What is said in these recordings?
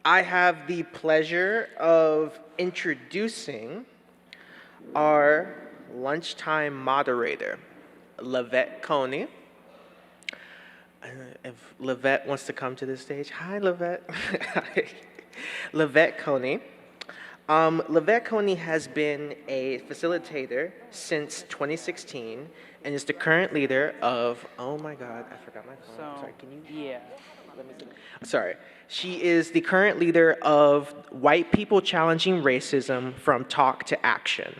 I have the pleasure of introducing our lunchtime moderator, Lavette Coney. If Lavette wants to come to the stage. Hi, Lavette. Hi. Lavette Coney. Lavette Coney has been a facilitator since 2016 and is the current leader of, oh my God, I forgot my phone. Sorry, can you? Yeah. Let me see. Sorry. She is the current leader of White People Challenging Racism from Talk to Action,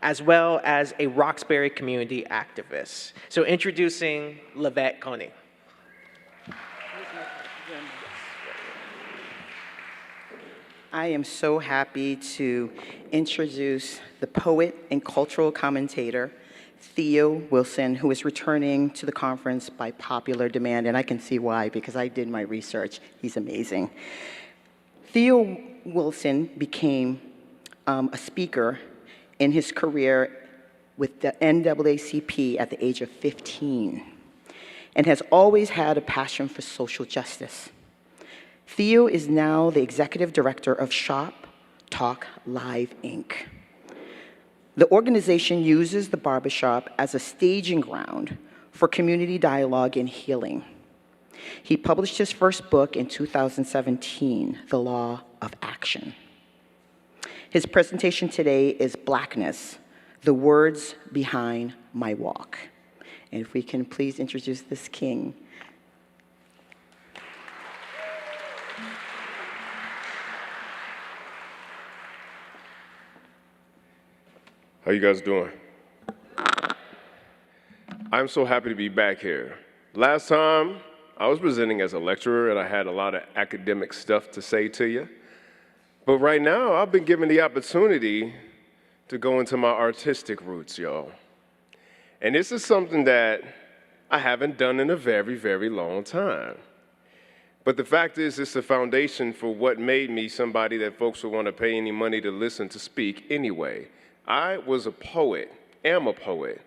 as well as a Roxbury community activist. So introducing Lavette Coney. I am so happy to introduce the poet and cultural commentator, Theo Wilson, who is returning to the conference by popular demand, and I can see why, because I did my research. He's amazing. Theo Wilson became a speaker in his career with the N.A.A.C.P at the age of 15, and has always had a passion for social justice. Theo is now the executive director of Shop Talk Live, Inc. The organization uses the barbershop as a staging ground for community dialogue and healing. He published his first book in 2017, The Law of Action. His presentation today is Blackness, the words behind my walk. And if we can please introduce this king. How you guys doing? I'm so happy to be back here. Last time, I was presenting as a lecturer and I had a lot of academic stuff to say to you. But right now, I've been given the opportunity to go into my artistic roots, y'all. And this is something that I haven't done in a very, very long time. But the fact is, it's the foundation for what made me somebody that folks would want to pay any money to listen to speak anyway. I was a poet, am a poet,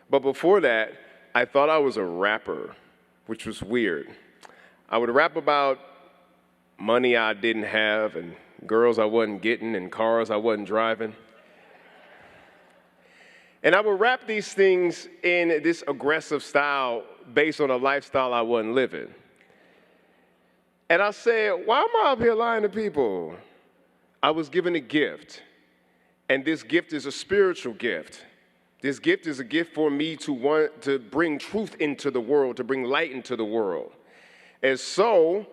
but before that, I thought I was a rapper, which was weird. I would rap about money I didn't have and girls I wasn't getting and cars I wasn't driving. And I would rap these things in this aggressive style based on a lifestyle I wasn't living. And I said, why am I up here lying to people? I was given a gift. And this gift is a spiritual gift. This gift is a gift for me to want to bring truth into the world, to bring light into the world. And so,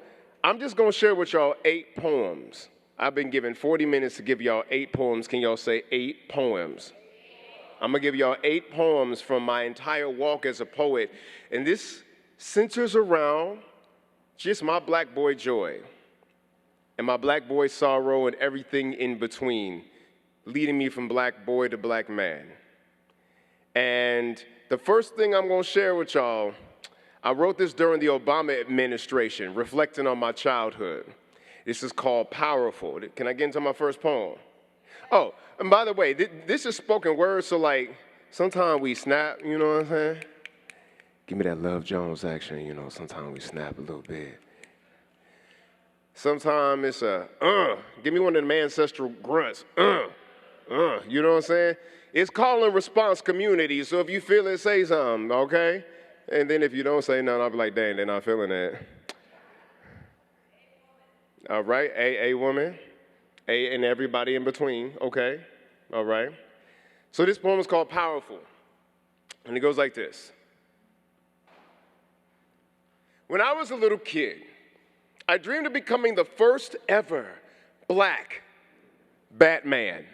I'm just gonna share with y'all 8 poems. I've been given 40 minutes to give y'all 8 poems. Can y'all say 8 poems? I'm gonna give y'all 8 poems from my entire walk as a poet. And this centers around just my black boy joy and my black boy sorrow and everything in between, leading me from black boy to black man. And the first thing I'm gonna share with y'all, I wrote this during the Obama administration, reflecting on my childhood. This is called Powerful. Can I get into my first poem? Oh, and by the way, this is spoken word, so like, sometimes we snap, you know what I'm saying? Give me that Love Jones action, you know, sometimes we snap a little bit. Sometimes it's give me one of them ancestral grunts, you know what I'm saying? It's call and response community, so if you feel it, say something, okay? And then if you don't say nothing, I'll be like, dang, they're not feeling it. All right, A woman, A and everybody in between, okay? All right. So this poem is called Powerful, and it goes like this. When I was a little kid, I dreamed of becoming the first ever black Batman.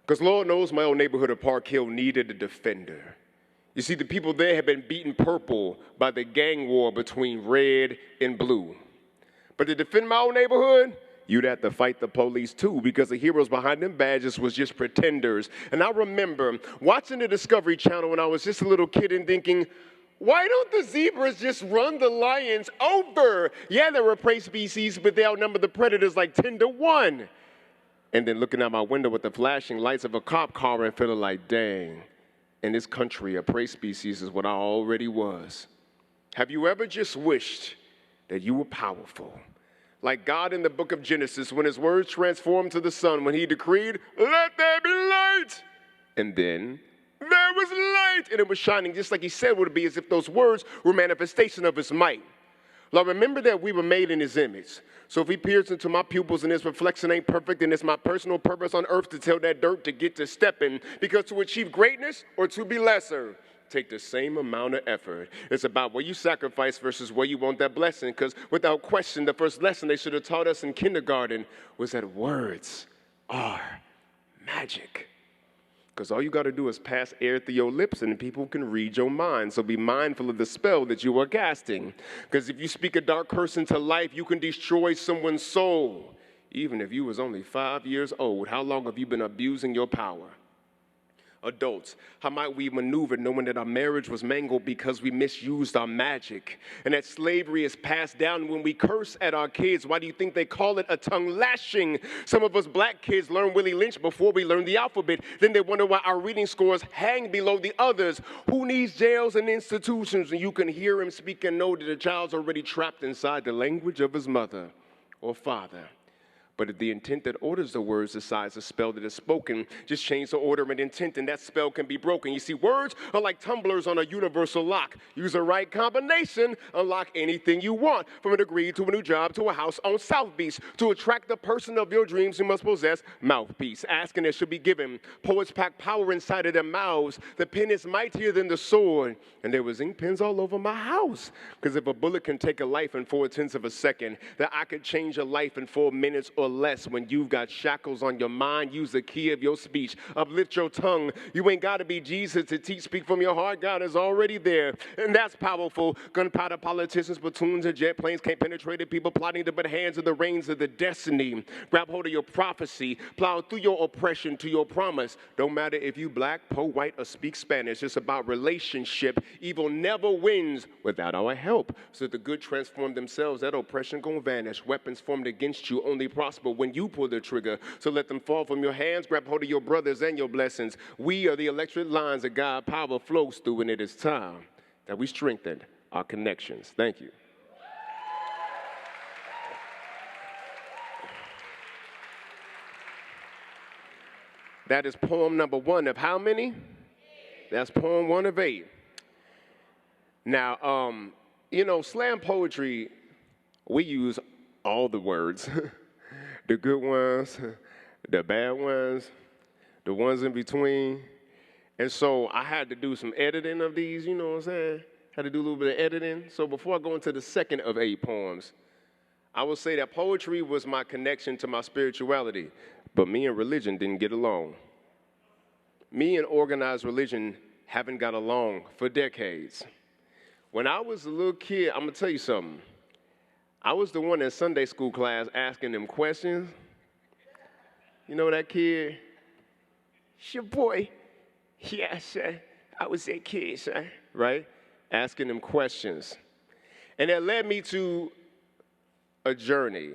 Because Lord knows my old neighborhood of Park Hill needed a defender. You see, the people there had been beaten purple by the gang war between red and blue. But to defend my old neighborhood, you'd have to fight the police too, because the heroes behind them badges was just pretenders. And I remember watching the Discovery Channel when I was just a little kid and thinking, why don't the zebras just run the lions over? Yeah, they're a prey species, but they outnumber the predators like 10 to 1. And then looking out my window with the flashing lights of a cop car and feeling like, dang, in this country, a prey species is what I already was. Have you ever just wished that you were powerful, Like God in the book of Genesis, when his words transformed to the sun, when he decreed, "Let there be light." And then there was light, and it was shining just like he said would be, as if those words were manifestation of his might. Lord, remember that we were made in his image. So if he peers into my pupils and his reflection ain't perfect, then it's my personal purpose on earth to tell that dirt to get to stepping. Because to achieve greatness or to be lesser, take the same amount of effort. It's about where you sacrifice versus where you want that blessing. Because without question, the first lesson they should have taught us in kindergarten was that words are magic. Because all you got to do is pass air through your lips and people can read your mind. So be mindful of the spell that you are casting. Because if you speak a dark curse into life, you can destroy someone's soul. Even if you was only 5 years old, how long have you been abusing your power? Adults, how might we maneuver knowing that our marriage was mangled because we misused our magic? And that slavery is passed down when we curse at our kids. Why do you think they call it a tongue lashing? Some of us black kids learn Willie Lynch before we learn the alphabet. Then they wonder why our reading scores hang below the others. Who needs jails and institutions when you can hear him speak and know that the child's already trapped inside the language of his mother or father? But if the intent that orders the words decides the spell that is spoken, just change the order and intent, and that spell can be broken. You see, words are like tumblers on a universal lock. Use the right combination, unlock anything you want, from a degree to a new job to a house on South Beach. To attract the person of your dreams, you must possess mouthpiece. Asking it should be given. Poets pack power inside of their mouths. The pen is mightier than the sword. And there was ink pens all over my house. Because if a bullet can take a life in 4/10 of a second, that I could change a life in 4 minutes or less. When you've got shackles on your mind, use the key of your speech. Uplift your tongue. You ain't got to be Jesus to teach. Speak from your heart. God is already there. And that's powerful. Gunpowder politicians, platoons, and jet planes can't penetrate it. People plotting to put hands of the reins of the destiny. Grab hold of your prophecy. Plow through your oppression to your promise. Don't matter if you black, po, white, or speak Spanish. It's about relationship. Evil never wins without our help. So if the good transform themselves, that oppression gonna vanish. Weapons formed against you only prosper when you pull the trigger. So let them fall from your hands. Grab hold of your brothers and your blessings. We are the electric lines that God power flows through, and it is time that we strengthen our connections. Thank you. That is poem number 1 of how many? That's poem 1 of 8. Now, slam poetry, we use all the words. The good ones, the bad ones, the ones in between. And so I had to do some editing of these, you know what I'm saying? Had to do a little bit of editing. So before I go into the second of 8 poems, I will say that poetry was my connection to my spirituality, but me and religion didn't get along. Me and organized religion haven't got along for decades. When I was a little kid, I'm gonna tell you something. I was the one in Sunday school class asking them questions. You know that kid? It's your boy. Yeah, sir. I was that kid, sir. Right? Asking them questions. And that led me to a journey.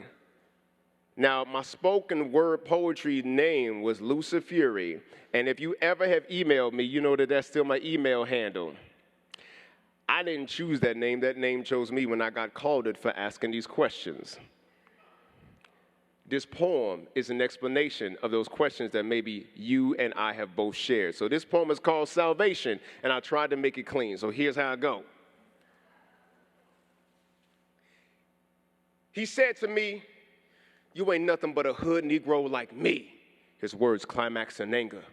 Now, my spoken word poetry name was Lucifer Fury. And if you ever have emailed me, you know that that's still my email handle. I didn't choose that name. That name chose me when I got called it for asking these questions. This poem is an explanation of those questions that maybe you and I have both shared. So this poem is called Salvation, and I tried to make it clean. So here's how I go. He said to me, "You ain't nothing but a hood Negro like me." His words climax in anger,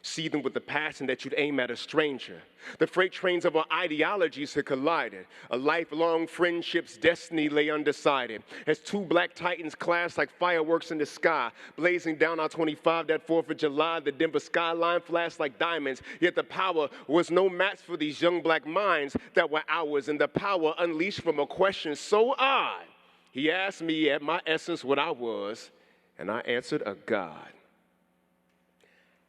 seething with the passion that you'd aim at a stranger. The freight trains of our ideologies had collided. A lifelong friendship's destiny lay undecided. As 2 black titans clashed like fireworks in the sky, blazing down our 25 that 4th of July, the Denver skyline flashed like diamonds. Yet the power was no match for these young black minds that were ours, and the power unleashed from a question so odd. He asked me at my essence what I was, and I answered a God.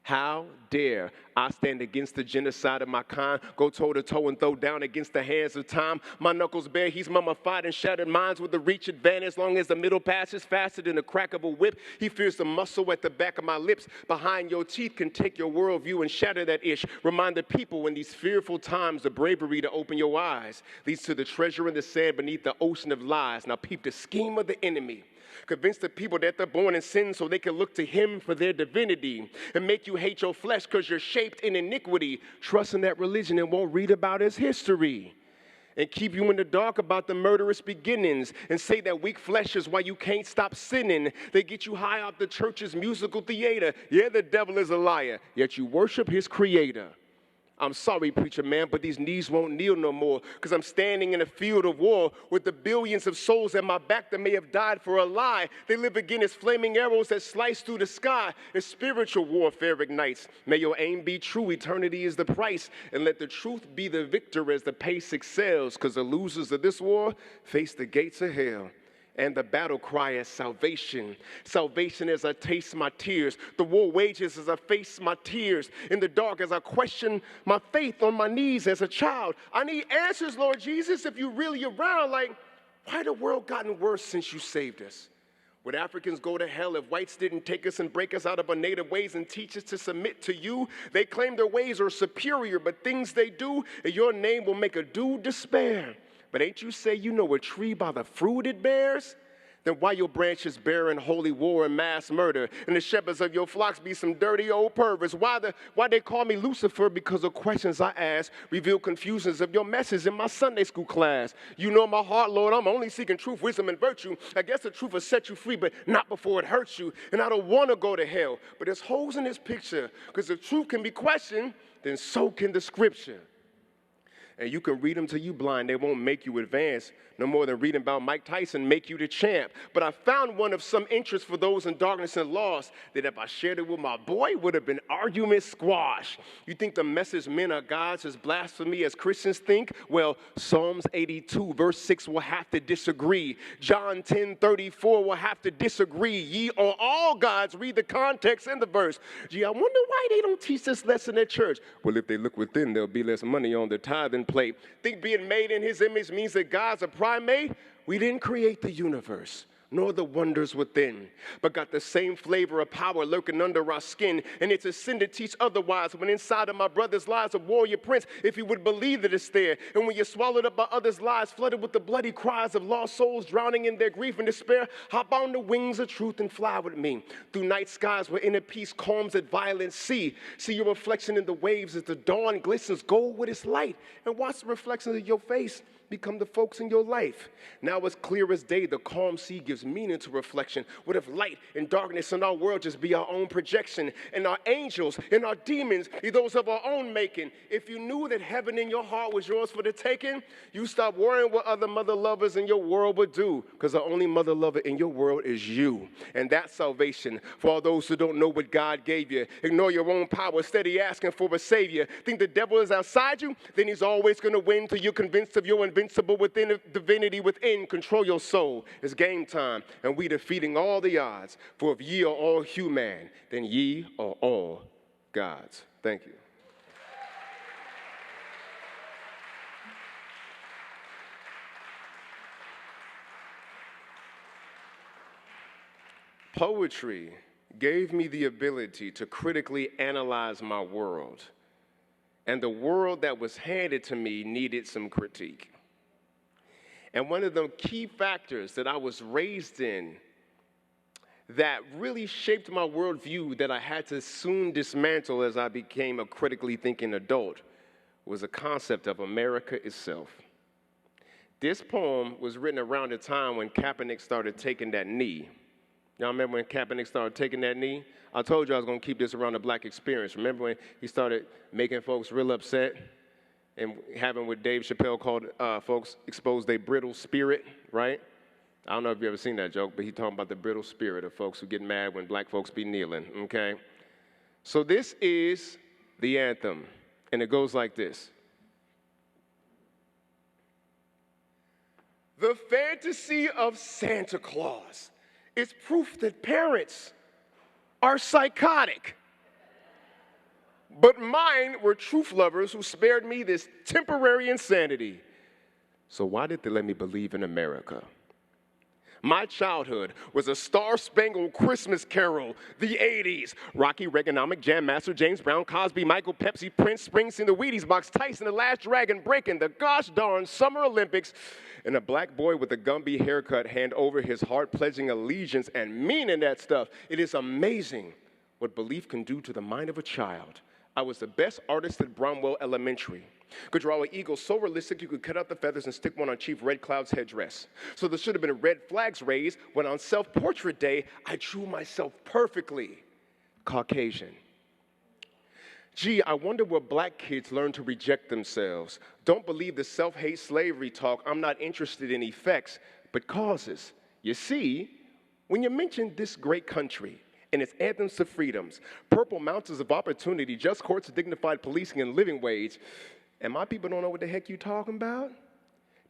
How dare I stand against the genocide of my kind, go toe-to-toe and throw down against the hands of time. My knuckles bare, he's mummified and shattered minds with the reach advantage. As long as the middle passes faster than the crack of a whip, he fears the muscle at the back of my lips. Behind your teeth can take your worldview and shatter that ish. Remind the people in these fearful times the bravery to open your eyes leads to the treasure in the sand beneath the ocean of lies. Now peep the scheme of the enemy. Convince the people that they're born in sin so they can look to him for their divinity and make you hate your flesh because you're shaped in iniquity. Trust in that religion and won't read about its history. And keep you in the dark about the murderous beginnings and say that weak flesh is why you can't stop sinning. They get you high off the church's musical theater. Yeah, the devil is a liar, yet you worship his creator. I'm sorry, preacher man, but these knees won't kneel no more because I'm standing in a field of war with the billions of souls at my back that may have died for a lie. They live again as flaming arrows that slice through the sky as spiritual warfare ignites. May your aim be true, eternity is the price, and let the truth be the victor as the pace excels, because the losers of this war face the gates of hell. And the battle cry is salvation. Salvation as I taste my tears. The war wages as I face my tears. In the dark as I question my faith on my knees as a child. I need answers, Lord Jesus, if you're really around. Like, why the world gotten worse since you saved us? Would Africans go to hell if whites didn't take us and break us out of our native ways and teach us to submit to you? They claim their ways are superior, but things they do in your name will make a dude despair. But ain't you say you know a tree by the fruit it bears? Then why your branches bear in holy war and mass murder? And the shepherds of your flocks be some dirty old perverts. Why they call me Lucifer? Because of questions I ask reveal confusions of your message in my Sunday school class. You know my heart, Lord, I'm only seeking truth, wisdom, and virtue. I guess the truth will set you free, but not before it hurts you. And I don't want to go to hell. But there's holes in this picture, because if truth can be questioned, then so can the scripture. And you can read them till you blind. They won't make you advance. No more than reading about Mike Tyson make you the champ. But I found one of some interest for those in darkness and lost, that if I shared it with my boy, would have been argument squash. You think the message men are gods is blasphemy as Christians think? Well, Psalms 82 verse 6 will have to disagree. John 10:34 will have to disagree. Ye are all gods. Read the context in the verse. Gee, I wonder why they don't teach this lesson at church. Well, if they look within, there'll be less money on the tithing plate. Think being made in his image means that God's a primate? We didn't create the universe, nor the wonders within, but got the same flavor of power lurking under our skin. And it's a sin to teach otherwise when inside of my brother's lies a warrior prince, if he would believe that it's there. And when you're swallowed up by others' lies, flooded with the bloody cries of lost souls drowning in their grief and despair, hop on the wings of truth and fly with me through night skies where inner peace calms at violent sea. See your reflection in the waves as the dawn glistens gold with its light, and watch the reflection of your face become the folks in your life. Now it's clear as day, the calm sea gives meaning to reflection. What if light and darkness in our world just be our own projection? And our angels and our demons be those of our own making. If you knew that heaven in your heart was yours for the taking, you stop worrying what other mother lovers in your world would do, because the only mother lover in your world is you. And that's salvation for all those who don't know what God gave you. Ignore your own power, steady asking for a savior. Think the devil is outside you? Then he's always going to win till you're convinced of your invincible within divinity within. Control your soul. It's game time, and we defeating all the odds. For if ye are all human, then ye are all gods. Thank you. Poetry gave me the ability to critically analyze my world, and the world that was handed to me needed some critique. And one of the key factors that I was raised in that really shaped my worldview that I had to soon dismantle as I became a critically thinking adult was the concept of America itself. This poem was written around the time when Kaepernick started taking that knee. Y'all remember when Kaepernick started taking that knee? I told you I was going to keep this around the black experience. Remember when he started making folks real upset and having what Dave Chappelle called folks expose their brittle spirit, right? I don't know if you ever seen that joke, but he's talking about the brittle spirit of folks who get mad when black folks be kneeling, okay? So this is the anthem, and it goes like this. The fantasy of Santa Claus is proof that parents are psychotic. But mine were truth lovers who spared me this temporary insanity. So why did they let me believe in America? My childhood was a star-spangled Christmas carol, the 80s. Rocky, Reaganomic, Jam Master, James Brown, Cosby, Michael, Pepsi, Prince, Springsteen, the Wheaties Box, Tyson, the Last Dragon, breaking the gosh darn Summer Olympics, and a black boy with a Gumby haircut hand over his heart, pledging allegiance and meaning that stuff. It is amazing what belief can do to the mind of a child. I was the best artist at Bromwell Elementary. Could draw an eagle so realistic you could cut out the feathers and stick one on Chief Red Cloud's headdress. So there should have been red flags raised when on self-portrait day, I drew myself perfectly Caucasian. Gee, I wonder where black kids learn to reject themselves. Don't believe the self-hate slavery talk. I'm not interested in effects, but causes. You see, when you mention this great country, and its anthems to freedoms, purple mountains of opportunity, just courts, dignified policing, and living wage, and my people don't know what the heck you're talking about?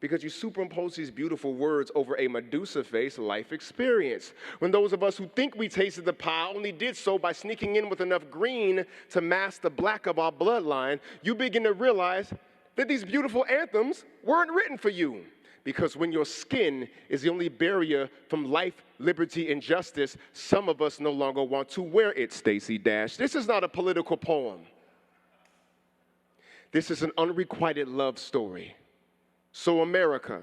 Because you superimpose these beautiful words over a Medusa-faced life experience. When those of us who think we tasted the pie only did so by sneaking in with enough green to mask the black of our bloodline, you begin to realize that these beautiful anthems weren't written for you. Because when your skin is the only barrier from life, liberty, and justice, some of us no longer want to wear it, Stacey Dash. This is not a political poem. This is an unrequited love story. So America,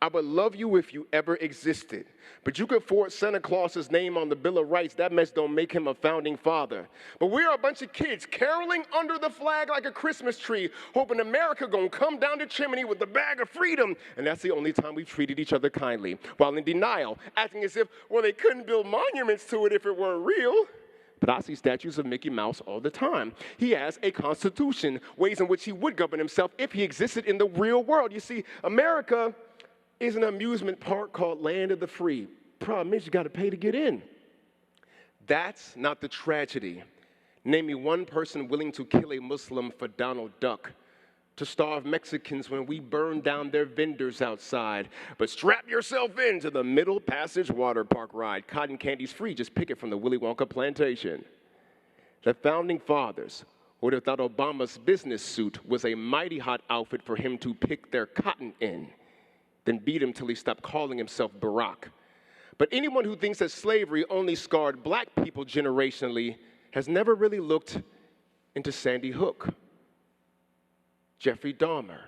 I would love you if you ever existed, but you could forge Santa Claus's name on the Bill of Rights. That mess don't make him a founding father. But we are a bunch of kids caroling under the flag like a Christmas tree, hoping America gonna come down the chimney with a bag of freedom. And that's the only time we've treated each other kindly, while in denial, acting as if, well, they couldn't build monuments to it if it weren't real. But I see statues of Mickey Mouse all the time. He has a constitution, ways in which he would govern himself if he existed in the real world. You see, America is an amusement park called Land of the Free. Problem is, you got to pay to get in. That's not the tragedy. Name me one person willing to kill a Muslim for Donald Duck, to starve Mexicans when we burn down their vendors outside. But strap yourself into the Middle Passage water park ride. Cotton candy's free, just pick it from the Willy Wonka plantation. The founding fathers would have thought Obama's business suit was a mighty hot outfit for him to pick their cotton in, then beat him till he stopped calling himself Barack. But anyone who thinks that slavery only scarred black people generationally has never really looked into Sandy Hook, Jeffrey Dahmer,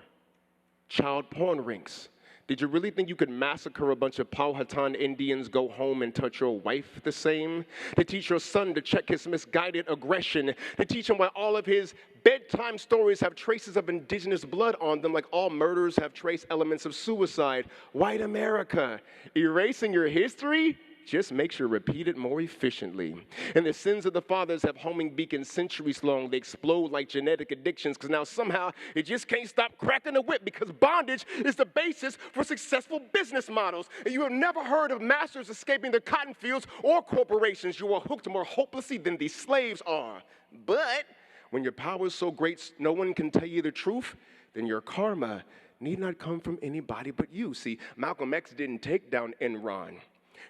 child porn rinks. Did you really think you could massacre a bunch of Powhatan Indians, go home and touch your wife the same? To teach your son to check his misguided aggression? To teach him why all of his bedtime stories have traces of indigenous blood on them, like all murders have trace elements of suicide? White America, erasing your history just makes you repeat it more efficiently. And the sins of the fathers have homing beacons centuries long. They explode like genetic addictions because now somehow it just can't stop cracking the whip because bondage is the basis for successful business models. And you have never heard of masters escaping the cotton fields or corporations. You are hooked more hopelessly than these slaves are. But when your power is so great no one can tell you the truth, then your karma need not come from anybody but you. See, Malcolm X didn't take down Enron.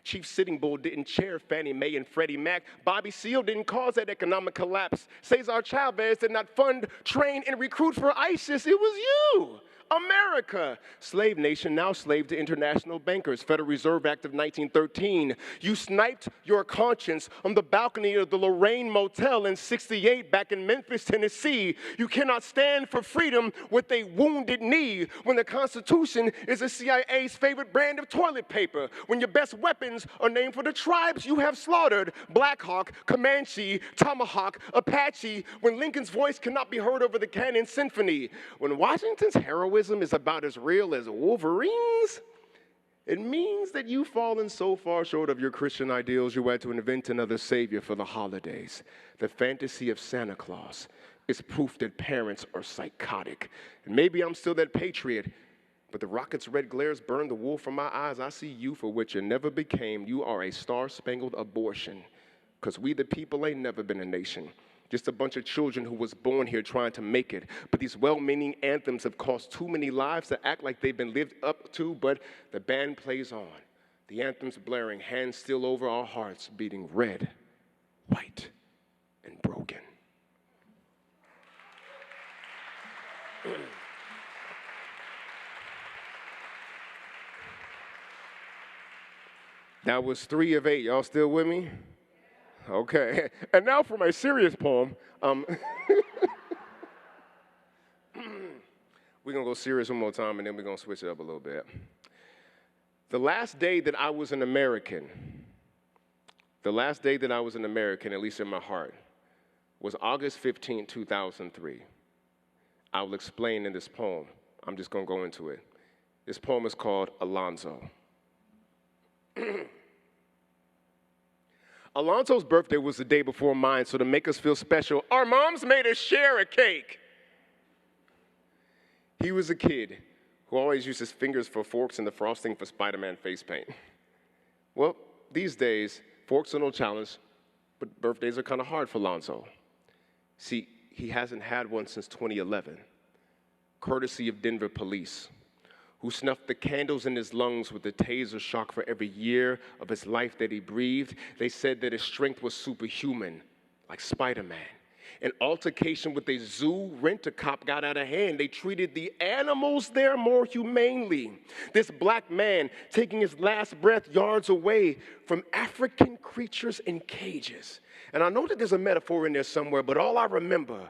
Chief Sitting Bull didn't chair Fannie Mae and Freddie Mac. Bobby Seale didn't cause that economic collapse. Cesar Chavez did not fund, train, and recruit for ISIS. It was you. America, slave nation, now slave to international bankers. Federal Reserve Act of 1913. You sniped your conscience on the balcony of the Lorraine Motel in '68 back in Memphis, Tennessee. You cannot stand for freedom with a wounded knee when the Constitution is the CIA's favorite brand of toilet paper. When your best weapons are named for the tribes you have slaughtered. Black Hawk, Comanche, Tomahawk, Apache. When Lincoln's voice cannot be heard over the Cannon Symphony. When Washington's heroism is about as real as Wolverine's, it means that you've fallen so far short of your Christian ideals you had to invent another savior for the holidays. The fantasy of Santa Claus is proof that parents are psychotic. And maybe I'm still that patriot, but the rocket's red glares burn the wool from my eyes. I see you for what you never became. You are a star-spangled abortion, because we the people ain't never been a nation. Just a bunch of children who was born here trying to make it. But these well-meaning anthems have cost too many lives to act like they've been lived up to, but the band plays on. The anthem's blaring, hands still over our hearts, beating red, white, and broken. That was 3 of 8. Y'all still with me? Okay. And now for my serious poem. We're going to go serious one more time, and then we're going to switch it up a little bit. The last day that I was an American, at least in my heart, was August 15, 2003. I will explain in this poem. I'm just going to go into it. This poem is called Alonzo. Alonzo's birthday was the day before mine, so to make us feel special, our moms made us share a cake. He was a kid who always used his fingers for forks and the frosting for Spider-Man face paint. Well, these days, forks are no challenge, but birthdays are kind of hard for Alonzo. See, he hasn't had one since 2011, courtesy of Denver police, who snuffed the candles in his lungs with a taser shock for every year of his life that he breathed. They said that his strength was superhuman, like Spider-Man. An altercation with a zoo rent-a-cop got out of hand. They treated the animals there more humanely. This black man taking his last breath yards away from African creatures in cages. And I know that there's a metaphor in there somewhere, but all I remember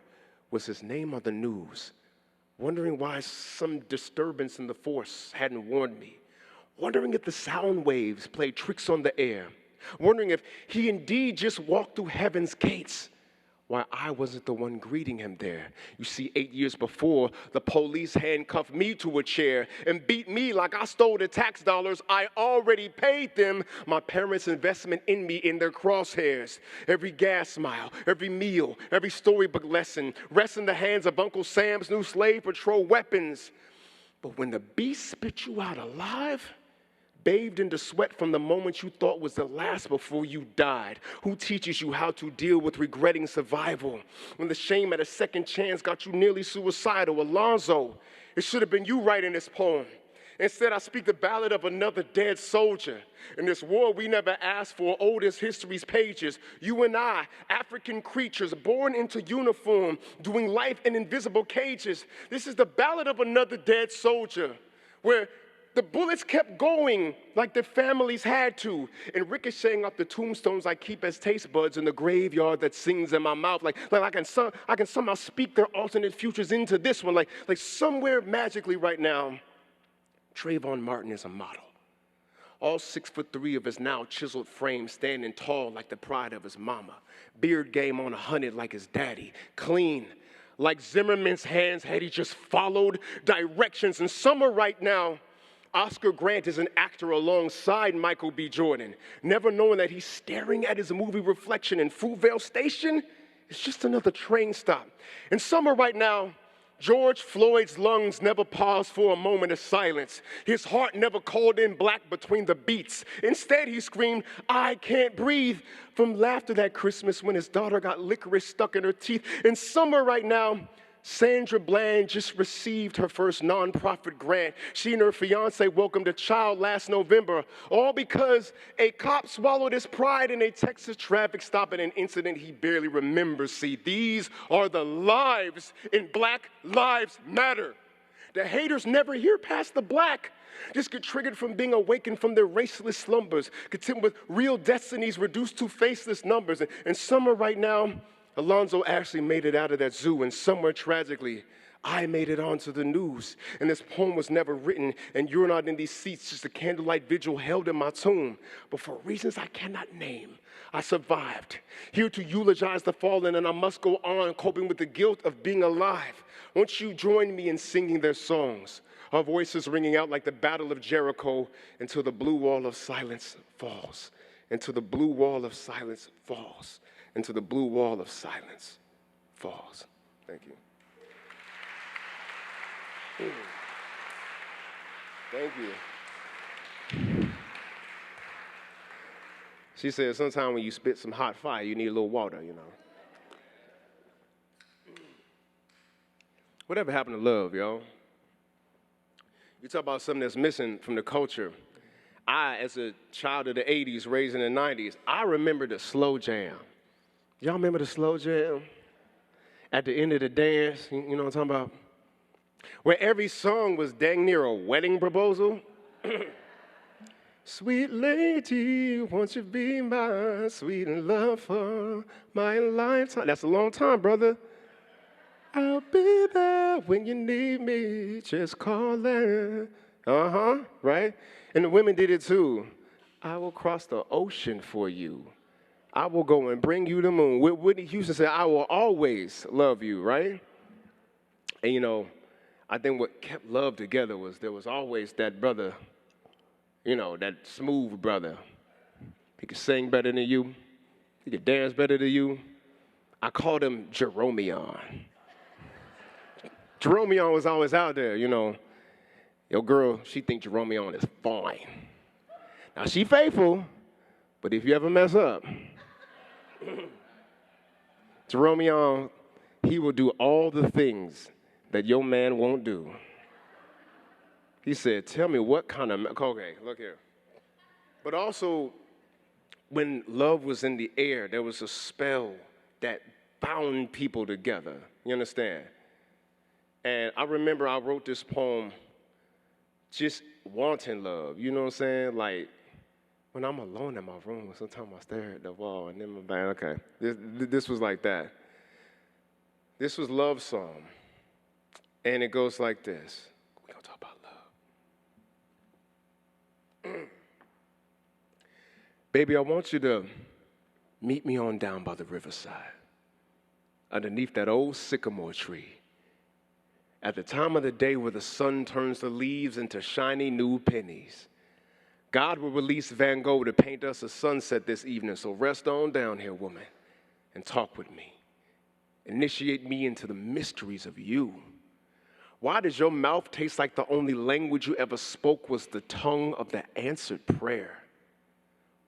was his name on the news. Wondering why some disturbance in the force hadn't warned me. Wondering if the sound waves played tricks on the air. Wondering if he indeed just walked through heaven's gates. Why I wasn't the one greeting him there. You see, 8 years before, the police handcuffed me to a chair and beat me like I stole the tax dollars I already paid them, my parents' investment in me in their crosshairs. Every gas mile, every meal, every storybook lesson rests in the hands of Uncle Sam's new slave patrol weapons. But when the beast spit you out alive, bathed into sweat from the moment you thought was the last before you died. Who teaches you how to deal with regretting survival? When the shame at a second chance got you nearly suicidal. Alonzo, it should have been you writing this poem. Instead, I speak the ballad of another dead soldier. In this war we never asked for, old as history's pages. You and I, African creatures born into uniform, doing life in invisible cages. This is the ballad of another dead soldier, where the bullets kept going like the families had to, and ricocheting off the tombstones I keep as taste buds in the graveyard that sings in my mouth. Like I can somehow speak their alternate futures into this one. Like somewhere magically right now, Trayvon Martin is a model. All 6'3" of his now chiseled frame, standing tall like the pride of his mama. Beard game on 100 like his daddy. Clean, like Zimmerman's hands had he just followed directions. And summer right now, Oscar Grant is an actor alongside Michael B. Jordan, never knowing that he's staring at his movie reflection in Fruitvale Station. It's just another train stop. In summer right now, George Floyd's lungs never paused for a moment of silence. His heart never called in black between the beats. Instead, he screamed, "I can't breathe," from laughter that Christmas when his daughter got licorice stuck in her teeth. In summer right now, Sandra Bland just received her first nonprofit grant. She and her fiance welcomed a child last November, all because a cop swallowed his pride in a Texas traffic stop in an incident he barely remembers. See, these are the lives in Black Lives Matter. The haters never hear past the black. Just get triggered from being awakened from their raceless slumbers, content with real destinies reduced to faceless numbers. And summer right now, Alonzo actually made it out of that zoo, and somewhere tragically, I made it onto the news. And this poem was never written, and you're not in these seats, just a candlelight vigil held in my tomb. But for reasons I cannot name, I survived. Here to eulogize the fallen, and I must go on coping with the guilt of being alive. Won't you join me in singing their songs? Our voices ringing out like the Battle of Jericho until the blue wall of silence falls. Until the blue wall of silence falls. Into the blue wall of silence falls. Thank you. Thank you. She said sometimes when you spit some hot fire, you need a little water, you know. Whatever happened to love, y'all? You talk about something that's missing from the culture. I, as a child of the 80s, raised in the 90s, I remember the slow jam. Y'all remember the slow jam? At the end of the dance, you know what I'm talking about? Where every song was dang near a wedding proposal. Sweet lady, won't you be my sweet love for my lifetime? That's a long time, brother. I'll be there when you need me, just call it. Uh-huh, right? And the women did it too. I will cross the ocean for you. I will go and bring you the moon. Whitney Houston said, I will always love you, right? And you know, I think what kept love together was there was always that brother, you know, that smooth brother. He could sing better than you. He could dance better than you. I called him Jeromeon. Jeromeon was always out there, you know. Your girl, she think Jeromeon is fine. Now, she faithful, but if you ever mess up, Jeromeon, he will do all the things that your man won't do. He said, tell me what kind of, okay, look here. But also, when love was in the air, there was a spell that bound people together. You understand? And I remember I wrote this poem just wanting love. You know what I'm saying? Like, when I'm alone in my room, sometimes I stare at the wall and then my back, okay. This was like that. This was Love Song. And it goes like this. We're going to talk about love. Baby, I want you to meet me on down by the riverside, underneath that old sycamore tree, at the time of the day where the sun turns the leaves into shiny new pennies. God will release Van Gogh to paint us a sunset this evening, so rest on down here, woman, and talk with me. Initiate me into the mysteries of you. Why does your mouth taste like the only language you ever spoke was the tongue of the answered prayer?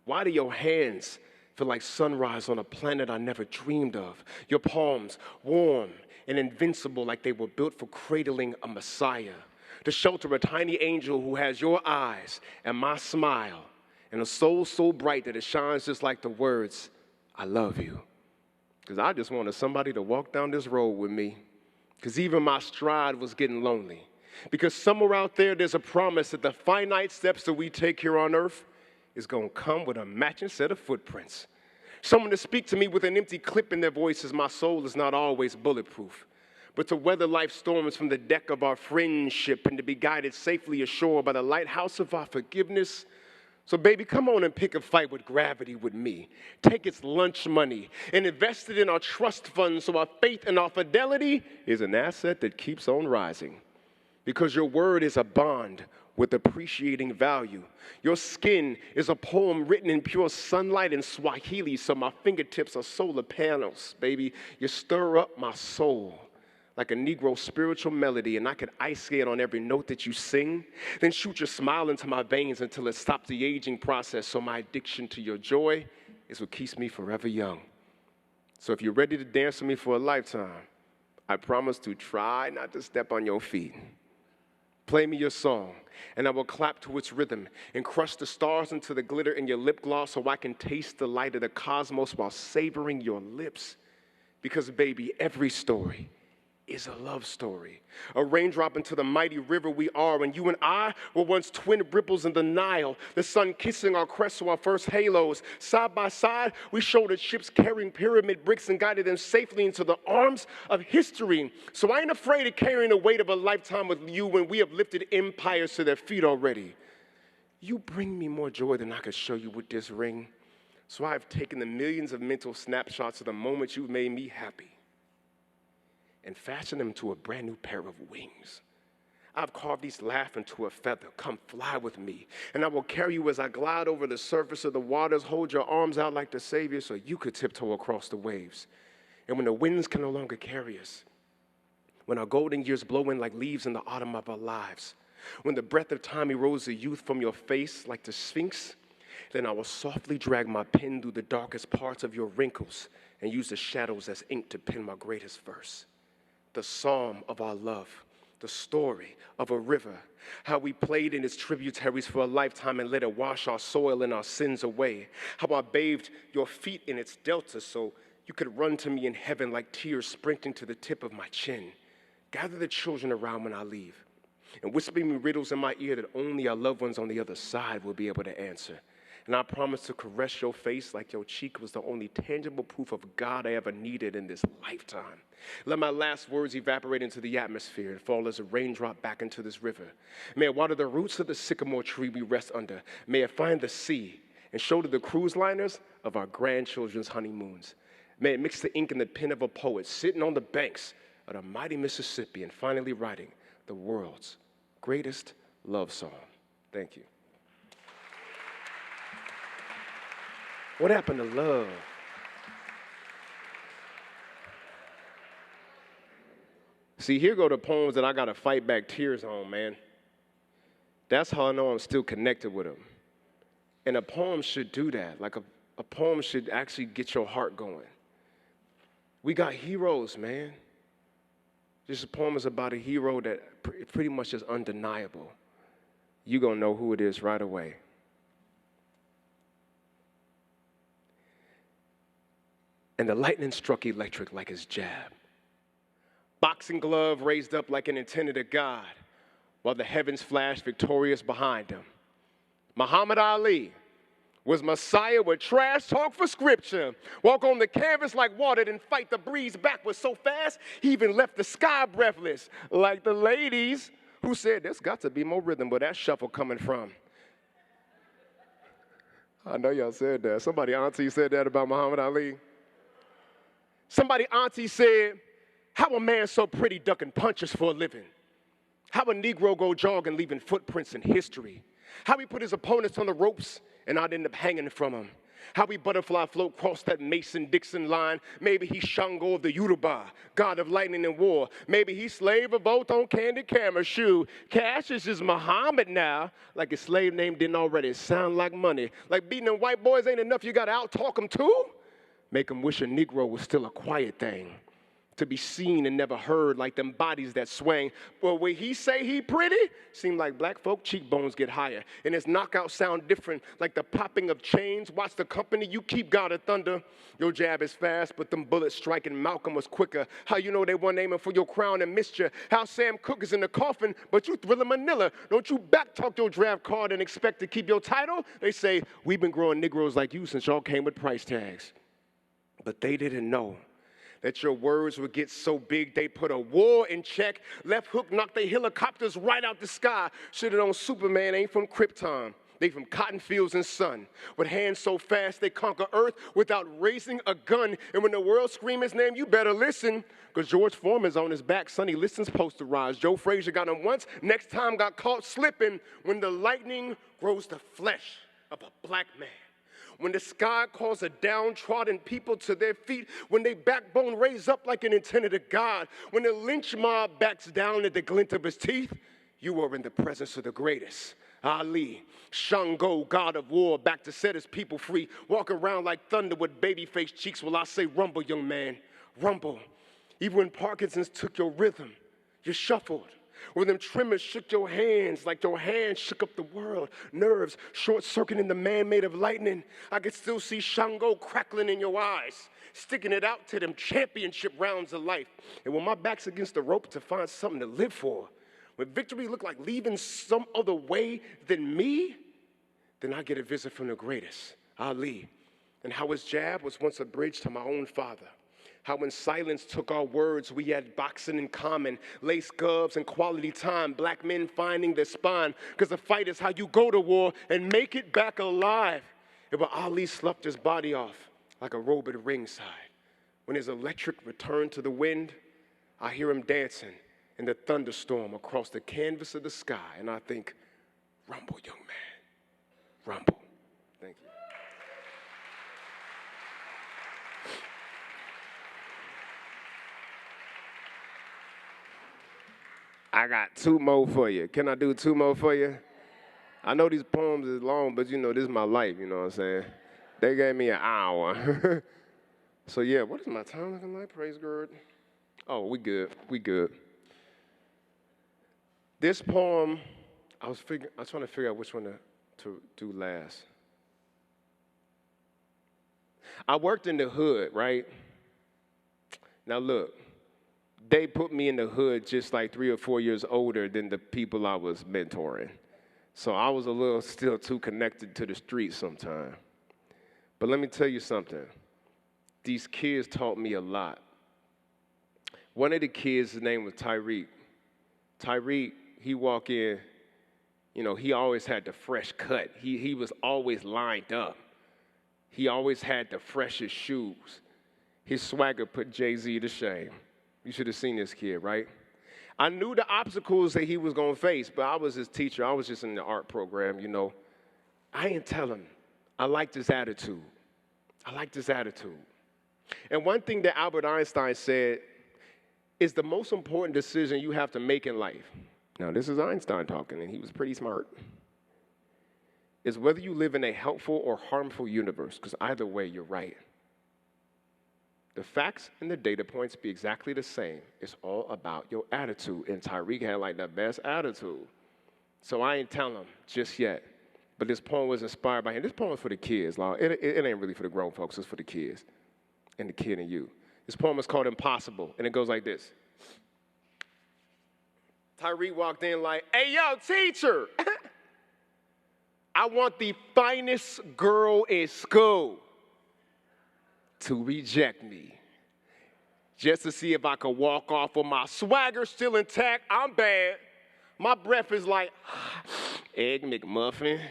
Why do your hands feel like sunrise on a planet I never dreamed of? Your palms warm and invincible like they were built for cradling a Messiah, to shelter a tiny angel who has your eyes and my smile and a soul so bright that it shines just like the words, I love you. Because I just wanted somebody to walk down this road with me, because even my stride was getting lonely. Because somewhere out there, there's a promise that the finite steps that we take here on earth is going to come with a matching set of footprints. Someone to speak to me with an empty clip in their voice, as my soul is not always bulletproof, but to weather life's storms from the deck of our friendship and to be guided safely ashore by the lighthouse of our forgiveness. So baby, come on and pick a fight with gravity with me. Take its lunch money and invest it in our trust fund so our faith and our fidelity is an asset that keeps on rising. Because your word is a bond with appreciating value. Your skin is a poem written in pure sunlight in Swahili, so my fingertips are solar panels, baby. You stir up my soul like a Negro spiritual melody, and I could ice skate on every note that you sing, then shoot your smile into my veins until it stops the aging process, so my addiction to your joy is what keeps me forever young. So if you're ready to dance with me for a lifetime, I promise to try not to step on your feet. Play me your song, and I will clap to its rhythm and crush the stars into the glitter in your lip gloss so I can taste the light of the cosmos while savoring your lips. Because, baby, every story is a love story, a raindrop into the mighty river we are. And you and I were once twin ripples in the Nile, the sun kissing our crests to our first halos. Side by side, we shouldered ships carrying pyramid bricks and guided them safely into the arms of history. So I ain't afraid of carrying the weight of a lifetime with you when we have lifted empires to their feet already. You bring me more joy than I could show you with this ring. So I've taken the millions of mental snapshots of the moment you've made me happy and fashion them into a brand new pair of wings. I've carved each laugh into a feather. Come fly with me, and I will carry you as I glide over the surface of the waters. Hold your arms out like the Savior so you could tiptoe across the waves. And when the winds can no longer carry us, when our golden years blow in like leaves in the autumn of our lives, when the breath of time erodes the youth from your face like the Sphinx, then I will softly drag my pen through the darkest parts of your wrinkles and use the shadows as ink to pen my greatest verse. The psalm of our love, the story of a river, how we played in its tributaries for a lifetime and let it wash our soil and our sins away, how I bathed your feet in its delta so you could run to me in heaven like tears sprinkling to the tip of my chin. Gather the children around when I leave. and whispering me riddles in my ear that only our loved ones on the other side will be able to answer. And I promise to caress your face like your cheek was the only tangible proof of God I ever needed in this lifetime. Let my last words evaporate into the atmosphere and fall as a raindrop back into this river. May it water the roots of the sycamore tree we rest under. May it find the sea and shoulder the cruise liners of our grandchildren's honeymoons. May it mix the ink in the pen of a poet sitting on the banks of the mighty Mississippi and finally writing the world's greatest love song. Thank you. What happened to love? See, here go the poems that I got to fight back tears on, man. That's how I know I'm still connected with them. And a poem should do that. Like a poem should actually get your heart going. We got heroes, man. This poem is about a hero that pretty much is undeniable. You're going to know who it is right away. And the lightning struck electric like his jab. Boxing glove raised up like an antenna to God, while the heavens flashed victorious behind him. Muhammad Ali was Messiah with trash talk for scripture. Walk on the canvas like water, then fight the breeze backwards so fast, he even left the sky breathless, like the ladies who said, there's got to be more rhythm where that shuffle coming from. I know y'all said that. Somebody auntie said that about Muhammad Ali. Somebody auntie said, how a man so pretty ducking punches for a living? How a Negro go jogging leaving footprints in history? How he put his opponents on the ropes and I'd end up hanging from him? How he butterfly float across that Mason-Dixon line? Maybe he Shango of the Yoruba, god of lightning and war. Maybe he slave revolt on Candy Camera shoe. Cassius is Muhammad now, like his slave name didn't already sound like money. Like beating them white boys ain't enough, you gotta out-talk them too? Make him wish a Negro was still a quiet thing, to be seen and never heard like them bodies that swing. But when he say he pretty, seem like black folk cheekbones get higher. And his knockout sound different, like the popping of chains. Watch the company you keep, God of thunder. Your jab is fast, but them bullets striking Malcolm was quicker. How you know they weren't aiming for your crown and missed you? How Sam Cooke is in the coffin, but you Thriller Manila. Don't you backtalk your draft card and expect to keep your title? They say, we've been growing Negroes like you since y'all came with price tags. But they didn't know that your words would get so big they put a war in check. Left hook knocked their helicopters right out the sky. Should've known Superman ain't from Krypton. They from cotton fields and sun. With hands so fast they conquer earth without raising a gun. And when the world scream his name, you better listen. Because George Foreman's on his back. Sonny Liston's posterized. Joe Frazier got him once. Next time got caught slipping. When the lightning grows the flesh of a black man. When the sky calls a downtrodden people to their feet, when their backbone raised up like an antenna to God, when the lynch mob backs down at the glint of his teeth, you are in the presence of the greatest. Ali, Shango, god of war, back to set his people free. Walk around like thunder with baby-faced cheeks while I say, rumble, young man, rumble. Even when Parkinson's took your rhythm, you shuffled. When them tremors shook your hands like your hands shook up the world. Nerves short-circuiting the man made of lightning. I could still see Shango crackling in your eyes, sticking it out to them championship rounds of life. And when my back's against the rope to find something to live for, when victory looked like leaving some other way than me, then I get a visit from the greatest, Ali. And how his jab was once a bridge to my own father. How when silence took our words, we had boxing in common, lace gloves and quality time, black men finding their spine, because the fight is how you go to war and make it back alive. And when Ali sloughed his body off like a robe at ringside, when his electric returned to the wind, I hear him dancing in the thunderstorm across the canvas of the sky, and I think, rumble, young man, rumble. Thank you. I got two more for you. Can I do two more for you? I know these poems is long, but you know, this is my life, you know what I'm saying? They gave me an hour. So yeah, what is my time looking like? Praise God. Oh, we good. This poem, I was trying to figure out which one to do last. I worked in the hood, right? Now look, they put me in the hood just like 3 or 4 years older than the people I was mentoring. So I was a little still too connected to the streets sometimes. But let me tell you something. These kids taught me a lot. One of the kids, his name was Tyreek. Tyreek, he walk in, you know, he always had the fresh cut. He was always lined up. He always had the freshest shoes. His swagger put Jay-Z to shame. You should have seen this kid, right? I knew the obstacles that he was going to face, but I was his teacher. I was just in the art program, you know. I didn't tell him. I liked his attitude. I liked his attitude. And one thing that Albert Einstein said is the most important decision you have to make in life. Now, this is Einstein talking, and he was pretty smart. Is whether you live in a helpful or harmful universe, because either way, you're right. The facts and the data points be exactly the same. It's all about your attitude. And Tyreek had like the best attitude. So I ain't telling him just yet. But this poem was inspired by him. This poem is for the kids, Lord. It ain't really for the grown folks. It's for the kids and the kid in you. This poem is called Impossible, and it goes like this. Tyreek walked in like, hey, yo, teacher. I want the finest girl in school to reject me, just to see if I could walk off with my swagger still intact. I'm bad. My breath is like Egg McMuffin,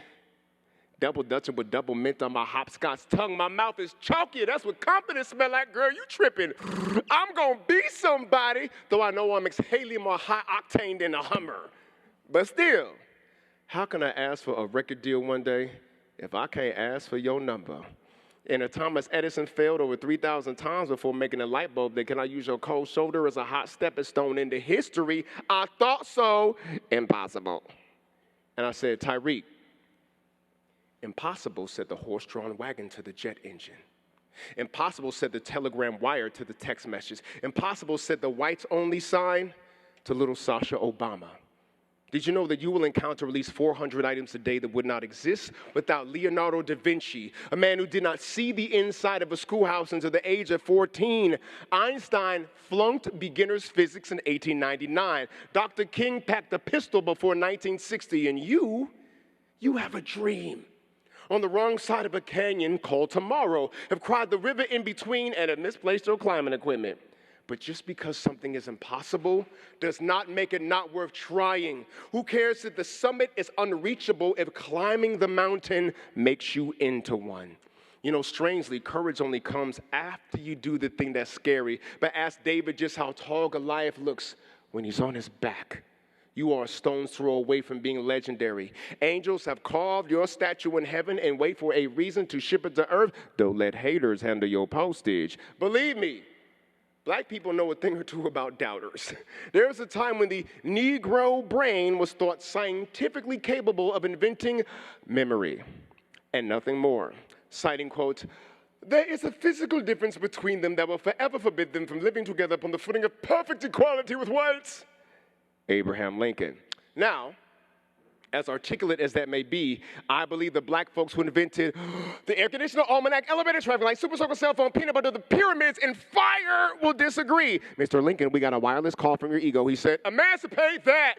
double Dutching with double mint on my hopscotch tongue. My mouth is chalky. That's what confidence smell like, girl. You tripping. I'm going to be somebody, though I know I'm exhaling more high octane than a Hummer. But still, how can I ask for a record deal one day if I can't ask for your number? And if Thomas Edison failed over 3,000 times before making a light bulb, then can I use your cold shoulder as a hot stepping stone into history? I thought so. Impossible. And I said, Tyreek, impossible, said the horse-drawn wagon to the jet engine. Impossible, said the telegram wire to the text message. Impossible, said the whites-only sign to little Sasha Obama. Did you know that you will encounter at least 400 items a day that would not exist without Leonardo da Vinci, a man who did not see the inside of a schoolhouse until the age of 14? Einstein flunked beginner's physics in 1899. Dr. King packed a pistol before 1960, and you have a dream. On the wrong side of a canyon called tomorrow, have cried the river in between and have misplaced your climbing equipment. But just because something is impossible does not make it not worth trying. Who cares if the summit is unreachable if climbing the mountain makes you into one? You know, strangely, courage only comes after you do the thing that's scary. But ask David just how tall Goliath looks when he's on his back. You are a stone's throw away from being legendary. Angels have carved your statue in heaven and wait for a reason to ship it to earth. Don't let haters handle your postage. Believe me, Black people know a thing or two about doubters. There was a time when the Negro brain was thought scientifically capable of inventing memory and nothing more. Citing, quote, there is a physical difference between them that will forever forbid them from living together upon the footing of perfect equality with whites. Abraham Lincoln. Now, as articulate as that may be, I believe the Black folks who invented the air conditioner, almanac, elevator, traffic light, super circle, cell phone, peanut butter, the pyramids, and fire will disagree. Mr. Lincoln, we got a wireless call from your ego. He said, emancipate that.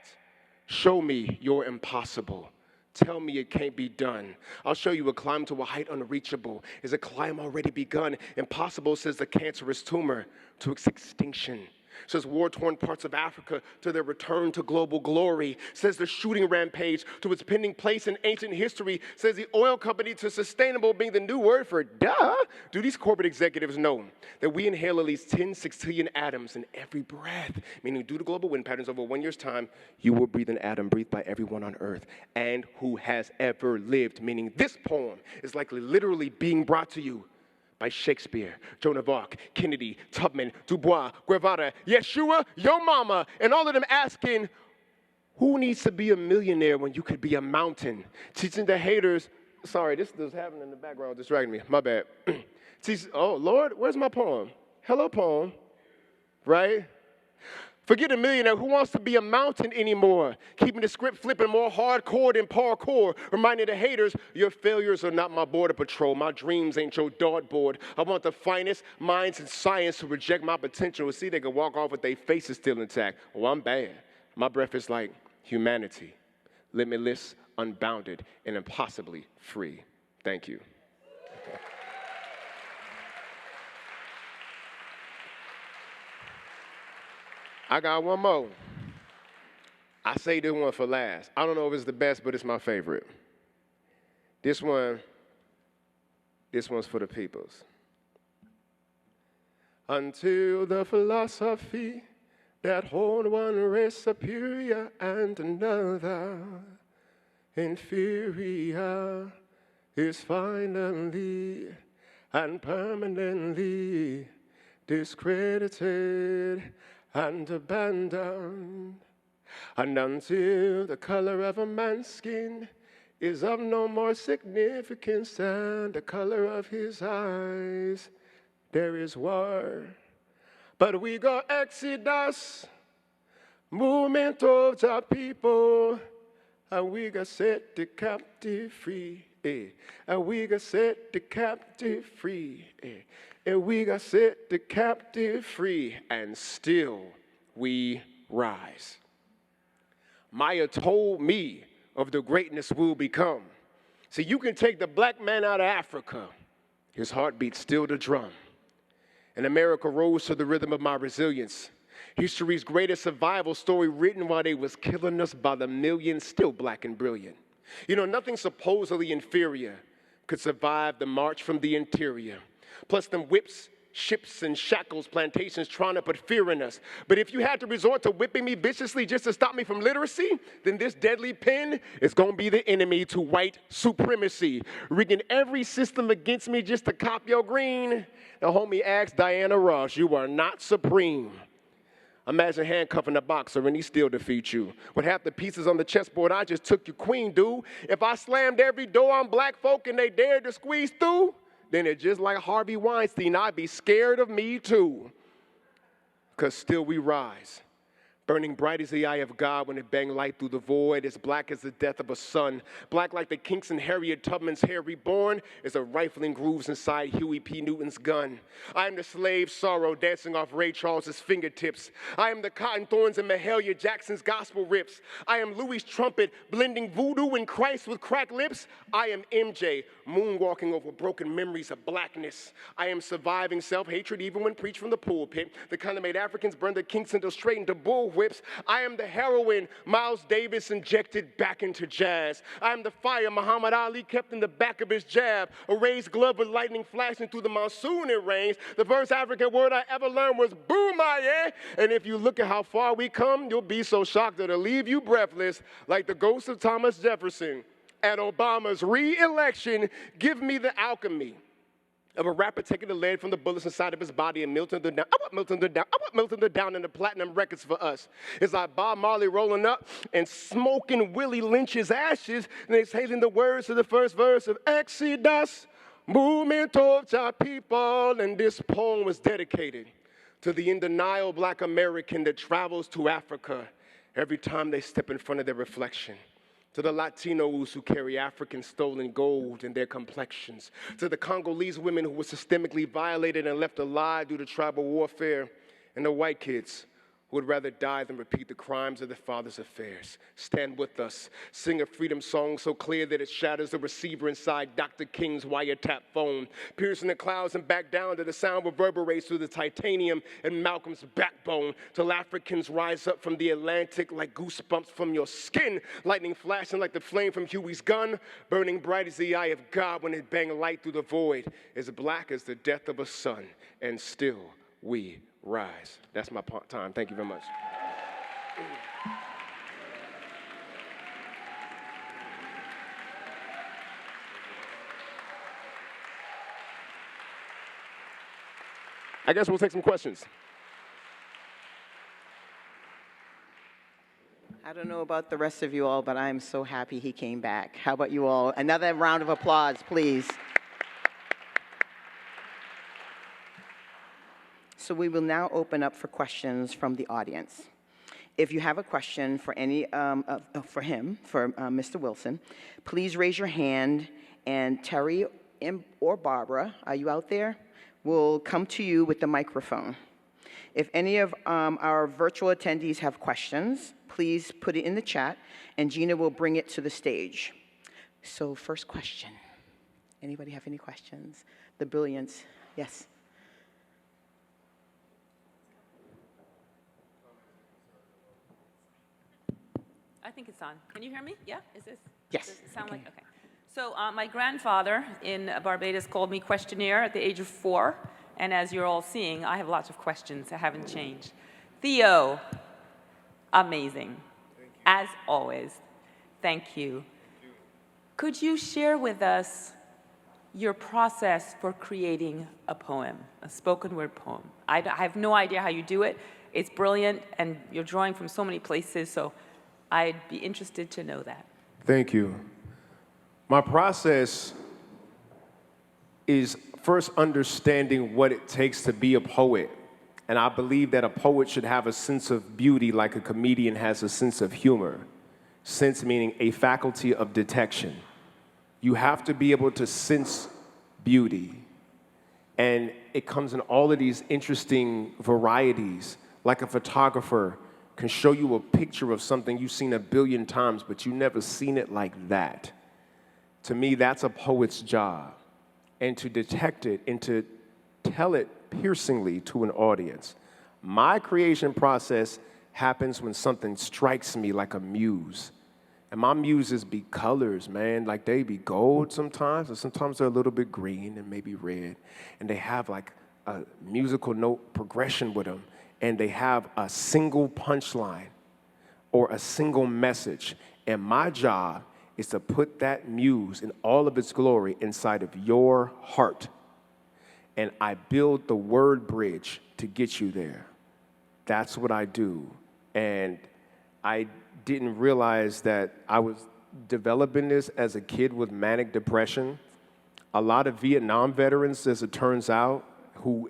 Show me you're impossible. Tell me it can't be done. I'll show you a climb to a height unreachable. Is a climb already begun? Impossible, says the cancerous tumor, to its extinction. Says war-torn parts of Africa to their return to global glory. Says the shooting rampage to its pending place in ancient history. Says the oil company to sustainable being the new word for duh. Do these corporate executives know that we inhale at least 10 sextillion atoms in every breath? Meaning due to global wind patterns over 1 year's time, you will breathe an atom breathed by everyone on earth and who has ever lived. Meaning this poem is likely literally being brought to you by Shakespeare, Joan of Arc, Kennedy, Tubman, Dubois, Guevara, Yeshua, Yo Mama, and all of them asking, who needs to be a millionaire when you could be a mountain? Teaching the haters, sorry, this is happening in the background, distracting me, my bad. Oh, Lord, where's my poem? Hello, poem, right? Forget a millionaire who wants to be a mountain anymore. Keeping the script flipping more hardcore than parkour. Reminding the haters, your failures are not my border patrol. My dreams ain't your dartboard. I want the finest minds in science to reject my potential and see they can walk off with their faces still intact. Oh, I'm bad. My breath is like humanity. Limitless, unbounded, and impossibly free. Thank you. I got one more. I say this one for last. I don't know if it's the best, but it's my favorite. This one's for the peoples. Until the philosophy that hold one race superior and another inferior is finally and permanently discredited and abandoned, and until the color of a man's skin is of no more significance than the color of his eyes, there is war. But we got exodus, movement of the people, and we got set the captive free. And we got set the captive free. And we got set the captive free, and still we rise. Maya told me of the greatness we'll become. See, you can take the black man out of Africa, his heart beats still the drum. And America rose to the rhythm of my resilience. History's greatest survival story written while they was killing us by the millions, still black and brilliant. You know, nothing supposedly inferior could survive the march from the interior. Plus them whips, ships, and shackles, plantations trying to put fear in us. But if you had to resort to whipping me viciously just to stop me from literacy, then this deadly pen is going to be the enemy to white supremacy. Rigging every system against me just to cop your green. The homie asked Diana Ross, you are not supreme. Imagine handcuffing a boxer and he still defeats you. With half the pieces on the chessboard, I just took your queen, dude. If I slammed every door on black folk and they dared to squeeze through, then it's just like Harvey Weinstein, I'd be scared of me too. Because still we rise. Burning bright as the eye of God when it banged light through the void, as black as the death of a son. Black like the kinks in Harriet Tubman's hair reborn, as a rifling grooves inside Huey P. Newton's gun. I am the slave sorrow dancing off Ray Charles's fingertips. I am the cotton thorns in Mahalia Jackson's gospel rips. I am Louis' trumpet blending voodoo and Christ with cracked lips. I am MJ moonwalking over broken memories of blackness. I am surviving self-hatred even when preached from the pulpit. The kind that made Africans burn their kinks until straight into bullwhips. I am the heroin Miles Davis injected back into jazz. I am the fire Muhammad Ali kept in the back of his jab. A raised glove with lightning flashing through the monsoon it rains. The first African word I ever learned was boomaye. And if you look at how far we come, you'll be so shocked that it'll leave you breathless like the ghost of Thomas Jefferson. At Obama's re-election, give me the alchemy of a rapper taking the lead from the bullets inside of his body and melting them down. I want melting them down. I want melting them down in the platinum records for us. It's like Bob Marley rolling up and smoking Willie Lynch's ashes and exhaling the words of the first verse of Exodus, movement towards our people. And this poem was dedicated to the in denial black American that travels to Africa every time they step in front of their reflection. To the Latinos who carry African stolen gold in their complexions. To the Congolese women who were systemically violated and left alive due to tribal warfare. And the white kids who would rather die than repeat the crimes of their father's affairs. Stand with us. Sing a freedom song so clear that it shatters the receiver inside Dr. King's wiretap phone. Piercing the clouds and back down to the sound reverberates through the titanium and Malcolm's backbone. Till Africans rise up from the Atlantic like goosebumps from your skin. Lightning flashing like the flame from Huey's gun. Burning bright as the eye of God when it banged light through the void. As black as the death of a son. And still we rise. That's my time. Thank you very much. I guess we'll take some questions. I don't know about the rest of you all, but I'm so happy he came back. How about you all? Another round of applause, please. So we will now open up for questions from the audience. If you have a question for Mr. Wilson, please raise your hand, and Terry or Barbara, are you out there? Will come to you with the microphone. If any of our virtual attendees have questions, please put it in the chat, and Gina will bring it to the stage. So first question. Anybody have any questions? The brilliance, yes. I think it's on. Can you hear me? Yeah? Is this? Yes. Does it sound like? Okay. So my grandfather in Barbados called me questionnaire at the age of 4. And as you're all seeing, I have lots of questions that haven't changed. Theo, amazing. As always. Thank you. Could you share with us your process for creating a poem, a spoken word poem? I have no idea how you do it. It's brilliant, and you're drawing from so many places, so I'd be interested to know that. Thank you. My process is first understanding what it takes to be a poet. And I believe that a poet should have a sense of beauty like a comedian has a sense of humor. Sense meaning a faculty of detection. You have to be able to sense beauty. And it comes in all of these interesting varieties. Like a photographer can show you a picture of something you've seen 1 billion times, but you've never seen it like that. To me, that's a poet's job. And to detect it and to tell it piercingly to an audience. My creation process happens when something strikes me like a muse. And my muses be colors, man. Like they be gold sometimes, or sometimes they're a little bit green and maybe red. And they have like a musical note progression with them. And they have a single punchline or a single message. And my job is to put that muse in all of its glory inside of your heart. And I build the word bridge to get you there. That's what I do. And I didn't realize that I was developing this as a kid with manic depression. A lot of Vietnam veterans, as it turns out, who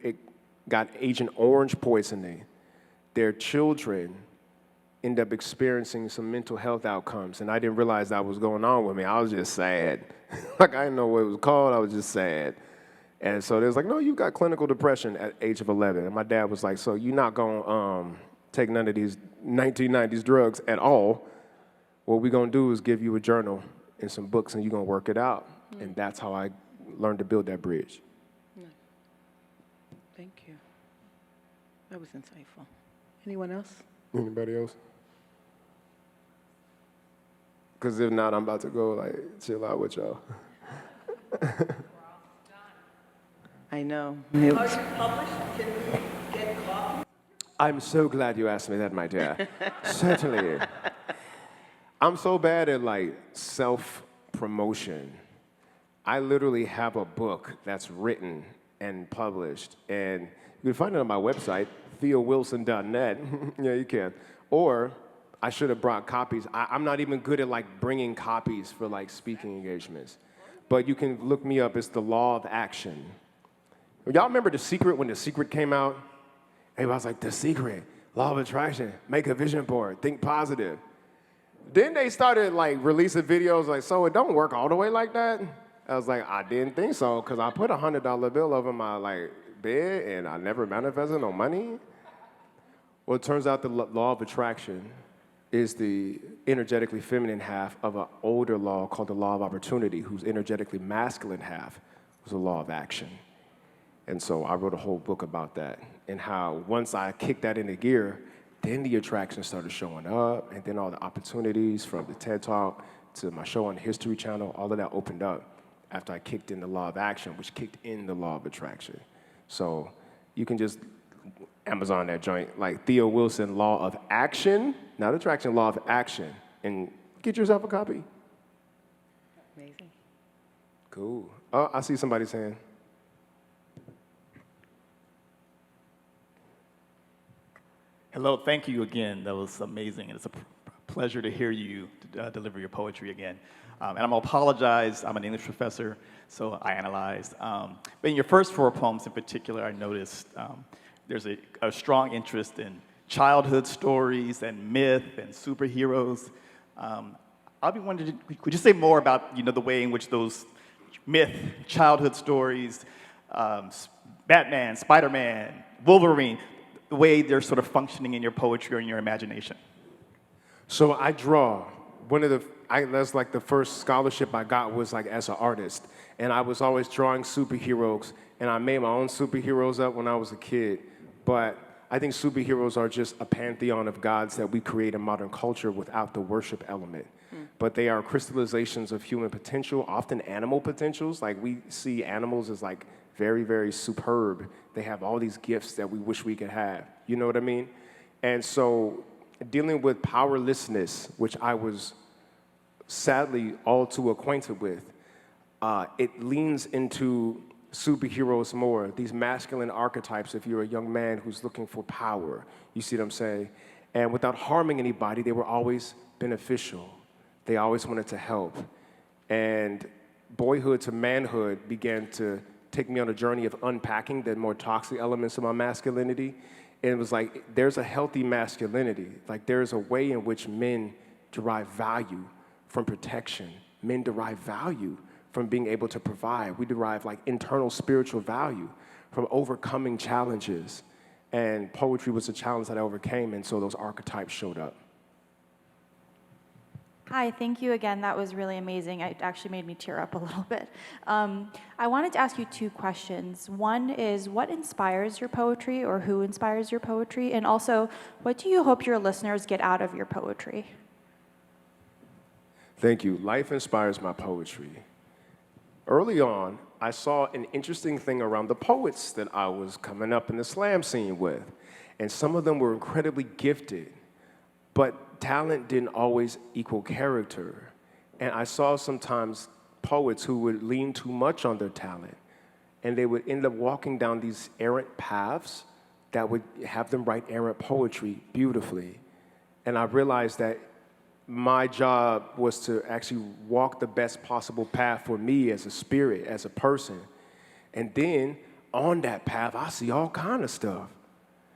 got Agent Orange poisoning, their children end up experiencing some mental health outcomes. And I didn't realize that was going on with me. I was just sad. Like, I didn't know what it was called. I was just sad. And so they was like, no, you got clinical depression at age of 11. And my dad was like, so you're not going to take none of these 1990s drugs at all. What we're going to do is give you a journal and some books, and you're going to work it out. And that's how I learned to build that bridge. Thank you. That was insightful. Anyone else? Anybody else? Because if not, I'm about to go, like, chill out with y'all. I know. Are you published? Can we get copies? I'm so glad you asked me that, my dear. Certainly. I'm so bad at, like, self-promotion. I literally have a book that's written and published, and you can find it on my website, theowilson.net. Yeah, you can. Or I should have brought copies. I'm not even good at like bringing copies for like speaking engagements. But you can look me up. It's The Law of Action. Y'all remember The Secret when The Secret came out? Everybody was like, The Secret, Law of Attraction, make a vision board, think positive. Then they started like releasing videos like, so it don't work all the way like that? I was like, I didn't think so, because I put a $100 bill over my like bed and I never manifested no money. Well, it turns out the law of attraction is the energetically feminine half of an older law called the law of opportunity, whose energetically masculine half was the law of action. And so I wrote a whole book about that and how once I kicked that into gear, then the attraction started showing up, and then all the opportunities from the TED Talk to my show on the History Channel, all of that opened up after I kicked in the law of action, which kicked in the law of attraction. So you can just Amazon that joint, like Theo Wilson, Law of Action, not attraction, Law of Action, and get yourself a copy. Amazing. Cool. Oh, I see somebody's hand. Hello, thank you again. That was amazing. And it's a pleasure to hear you deliver your poetry again. And I'm going to apologize. I'm an English professor, so I analyzed. But in your first 4 poems in particular, I noticed there's a strong interest in childhood stories and myth and superheroes. I'll be wondering, could you say more about the way in which those myth, childhood stories, Batman, Spider-Man, Wolverine, the way they're sort of functioning in your poetry or in your imagination? So I draw. That's like the first scholarship I got was like as an artist. And I was always drawing superheroes. And I made my own superheroes up when I was a kid. But I think superheroes are just a pantheon of gods that we create in modern culture without the worship element. But they are crystallizations of human potential, often animal potentials. Like we see animals as like very, very superb. They have all these gifts that we wish we could have. You know what I mean? And so dealing with powerlessness, which I was sadly all too acquainted with, it leans into superheroes more, these masculine archetypes if you're a young man who's looking for power. You see what I'm saying? And without harming anybody, they were always beneficial. They always wanted to help. And boyhood to manhood began to take me on a journey of unpacking the more toxic elements of my masculinity. And it was like, there's a healthy masculinity. Like, there's a way in which men derive value from protection. Men derive value from being able to provide. We derive like internal spiritual value from overcoming challenges. And poetry was a challenge that I overcame, and so those archetypes showed up. Hi, thank you again. That was really amazing. It actually made me tear up a little bit. I wanted to ask you two questions. One is, what inspires your poetry, or who inspires your poetry? And also, what do you hope your listeners get out of your poetry? Thank you. Life inspires my poetry. Early on, I saw an interesting thing around the poets that I was coming up in the slam scene with. And some of them were incredibly gifted, but talent didn't always equal character. And I saw sometimes poets who would lean too much on their talent, and they would end up walking down these errant paths that would have them write errant poetry beautifully. And I realized that my job was to actually walk the best possible path for me as a spirit, as a person. And then on that path, I see all kind of stuff.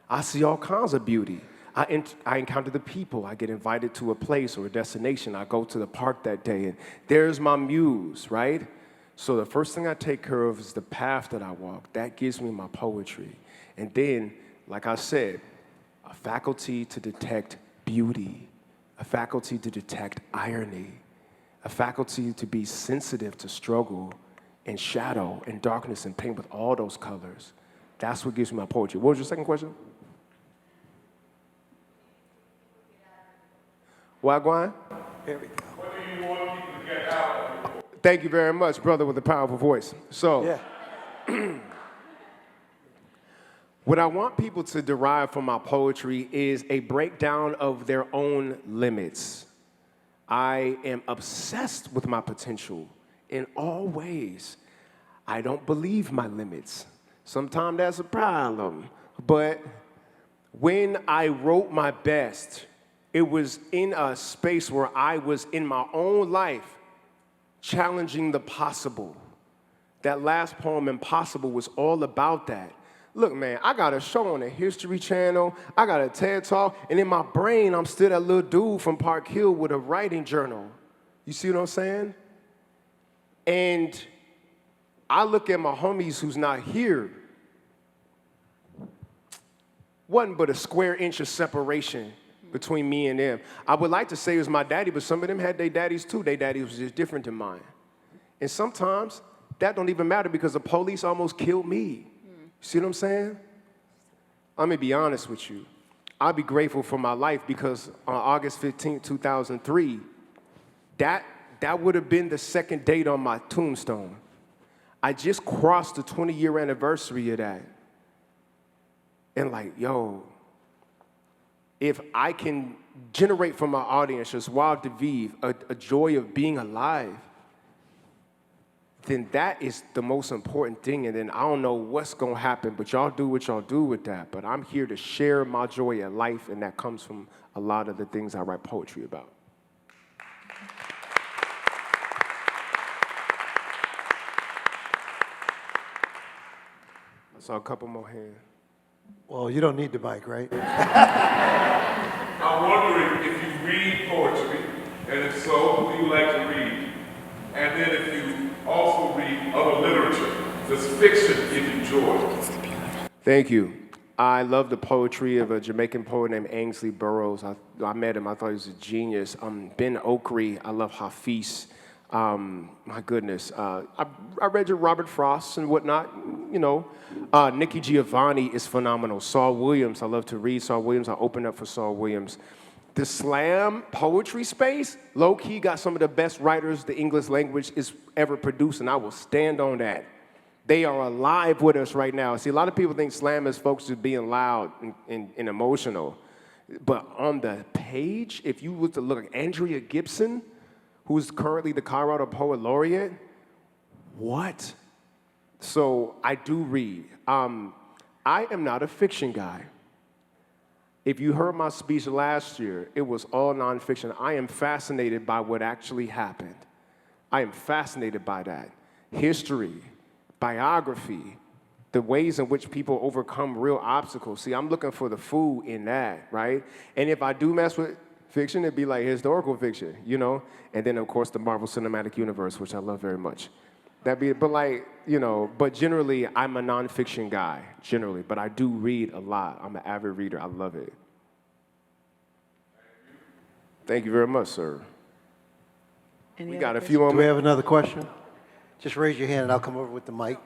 I see all kinds of beauty. I encounter the people. I get invited to a place or a destination. I go to the park that day, and there's my muse, right? So the first thing I take care of is the path that I walk. That gives me my poetry. And then, like I said, a faculty to detect beauty, a faculty to detect irony, a faculty to be sensitive to struggle and shadow and darkness and pain with all those colors. That's what gives me my poetry. What was your second question? Wagwan? There we go. What do you want people to get out? Thank you very much, brother with a powerful voice. So, Yeah. what I want people to derive from my poetry is a breakdown of their own limits. I am obsessed with my potential in all ways. I don't believe my limits. Sometimes that's a problem. But when I wrote my best, it was in a space where I was in my own life challenging the possible. That last poem, Impossible, was all about that. Look, man, I got a show on the History Channel, I got a TED Talk, and in my brain, I'm still that little dude from Park Hill with a writing journal. You see what I'm saying? And I look at my homies who's not here. Wasn't but a square inch of separation between me and them. I would like to say it was my daddy, but some of them had their daddies too. Their daddy was just different than mine. And sometimes that don't even matter because the police almost killed me. See what I'm saying? I'm gonna be honest with you. I'll be grateful for my life because on August 15, 2003, that would have been the second date on my tombstone. I just crossed the 20-year anniversary of that. And like, yo, if I can generate from my audience just joie de vivre, a joy of being alive, then that is the most important thing. And then I don't know what's gonna happen, but y'all do what y'all do with that. But I'm here to share my joy at life, and that comes from a lot of the things I write poetry about. I saw a couple more hands. Well, you don't need the mic, right? I'm wondering if you read poetry, and if so, who do you like to read? And then if you also read other literature, does fiction give you joy? Thank you. I love the poetry of a Jamaican poet named Ainsley Burroughs. I met him. I thought he was a genius. Ben Okri. I love Hafiz. My goodness. I read your Robert Frost and whatnot. You know, Nikki Giovanni is phenomenal. Saul Williams. I love to read Saul Williams. I open up for Saul Williams. The slam poetry space, low-key, got some of the best writers the English language is ever produced, and I will stand on that. They are alive with us right now. See, a lot of people think slam is folks just being loud and emotional. But on the page, if you were to look at Andrea Gibson, who's currently the Colorado Poet Laureate, what? So I do read. I am not a fiction guy. If you heard my speech last year, it was all nonfiction. I am fascinated by what actually happened. I am fascinated by that. History, biography, the ways in which people overcome real obstacles. See, I'm looking for the food in that, right? And if I do mess with fiction, it'd be like historical fiction, you know? And then, of course, the Marvel Cinematic Universe, which I love very much. But like, you know, but generally, I'm a nonfiction guy, generally. But I do read a lot. I'm an avid reader. I love it. Thank you very much, sir. We got a few more Do we have another question? Just raise your hand and I'll come over with the mic.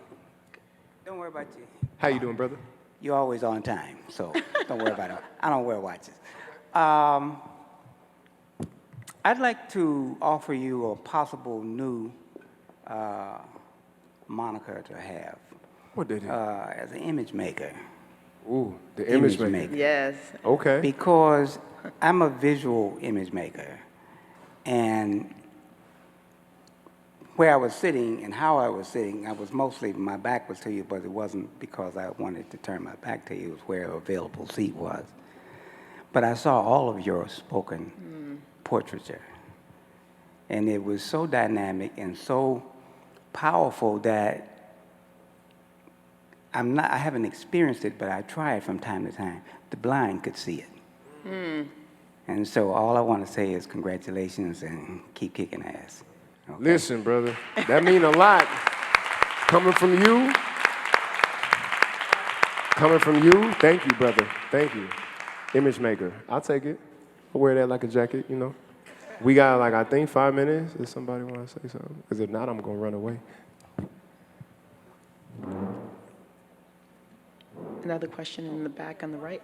Don't worry about you. How you doing, brother? You're always on time, so don't worry about it. I don't wear watches. I'd like to offer you a possible new moniker to have. What did it? As an image maker. Ooh, the image maker. Yes. Okay. Because I'm a visual image maker, and where I was sitting and how I was sitting, I was mostly, my back was to you, but it wasn't because I wanted to turn my back to you, it was where an available seat was. But I saw all of your spoken portraiture, and it was so dynamic and so powerful that I haven't experienced it, but I try it from time to time. The blind could see it. And so all I want to say is congratulations and keep kicking ass. Okay? Listen, brother, that mean a lot. Coming from you, thank you, brother. Thank you. Image maker, I'll take it. I'll wear that like a jacket, you know. We got like, I think 5 minutes. If somebody want to say something? Because if not, I'm going to run away. Another question in the back on the right.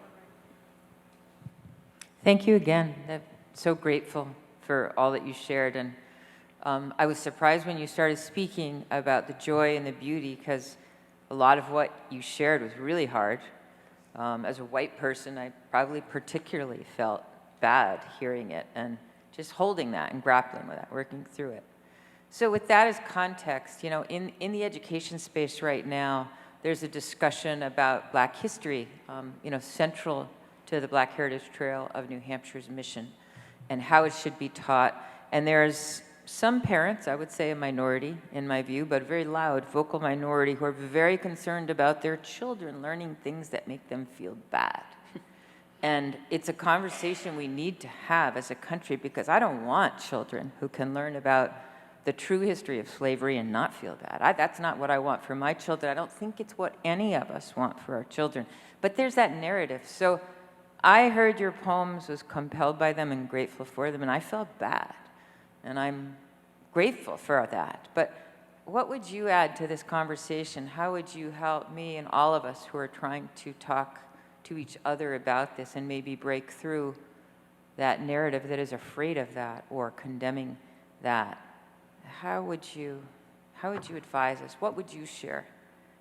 Thank you again. I'm so grateful for all that you shared. And I was surprised when you started speaking about the joy and the beauty, because a lot of what you shared was really hard. As a white person, I probably particularly felt bad hearing it and just holding that and grappling with that, working through it. So with that as context, you know, in the education space right now, there's a discussion about Black history, you know, central to the Black Heritage Trail of New Hampshire's mission and how it should be taught. And there's some parents, I would say a minority in my view, but a very loud, vocal minority who are very concerned about their children learning things that make them feel bad. And it's a conversation we need to have as a country, because I don't want children who can learn about the true history of slavery and not feel bad. That's not what I want for my children. I don't think it's what any of us want for our children. But there's that narrative. So I heard your poems, was compelled by them and grateful for them, and I felt bad. And I'm grateful for that. But what would you add to this conversation? How would you help me and all of us who are trying to talk to each other about this and maybe break through that narrative that is afraid of that or condemning that? How would you advise us? What would you share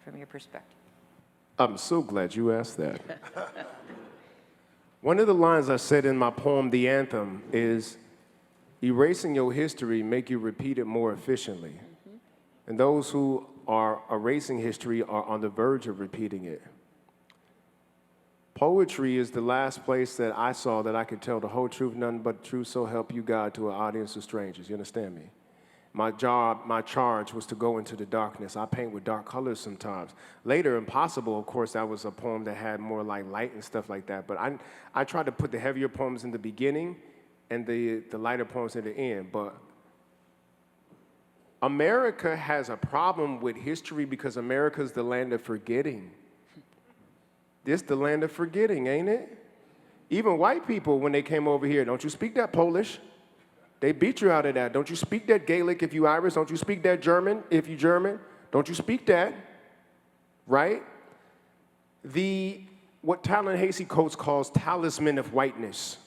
from your perspective? I'm so glad you asked that. One of the lines I said in my poem, The Anthem, is, erasing your history make you repeat it more efficiently. And those who are erasing history are on the verge of repeating it. Poetry is the last place that I saw that I could tell the whole truth, nothing but the truth, so help you God, to an audience of strangers. You understand me? my job, my charge was to go into the darkness. I paint with dark colors sometimes. Later, Impossible, of course, that was a poem that had more like light and stuff like that. But I tried to put the heavier poems in the beginning and the lighter poems at the end. But America has a problem with history because America's the land of forgetting. This the land of forgetting, ain't it? Even white people, when they came over here, don't you speak that Polish? They beat you out of that. Don't you speak that Gaelic if you Irish? Don't you speak that German if you German? Don't you speak that, right? What Ta-Nehisi Coates calls talisman of whiteness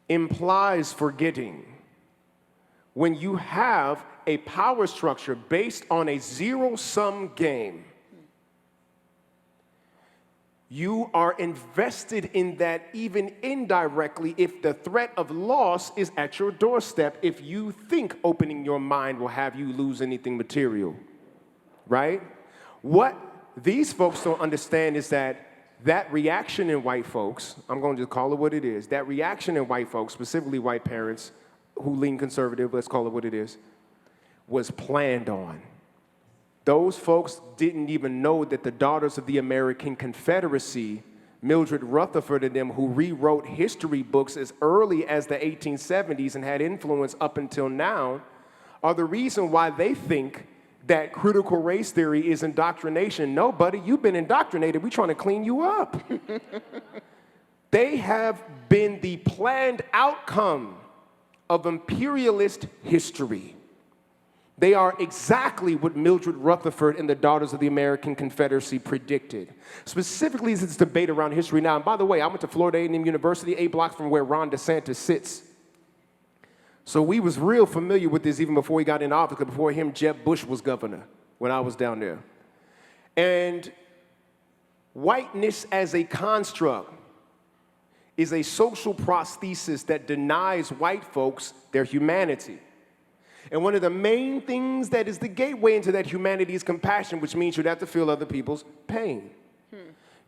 implies forgetting. When you have a power structure based on a zero-sum game, you are invested in that even indirectly if the threat of loss is at your doorstep, if you think opening your mind will have you lose anything material, right? What these folks don't understand is that reaction in white folks, I'm going to call it what it is, that reaction in white folks, specifically white parents who lean conservative, let's call it what it is, was planned on. Those folks didn't even know that the Daughters of the American Confederacy, Mildred Rutherford and them, who rewrote history books as early as the 1870s and had influence up until now, are the reason why they think that critical race theory is indoctrination. No, buddy, you've been indoctrinated. We're trying to clean you up. They have been the planned outcome of imperialist history. They are exactly what Mildred Rutherford and the Daughters of the American Confederacy predicted. Specifically, this debate around history now. And by the way, I went to Florida A&M University, 8 blocks from where Ron DeSantis sits. So we was real familiar with this even before he got in office, before him, Jeb Bush was governor when I was down there. And whiteness as a construct is a social prosthesis that denies white folks their humanity. And one of the main things that is the gateway into that humanity is compassion, which means you'd have to feel other people's pain.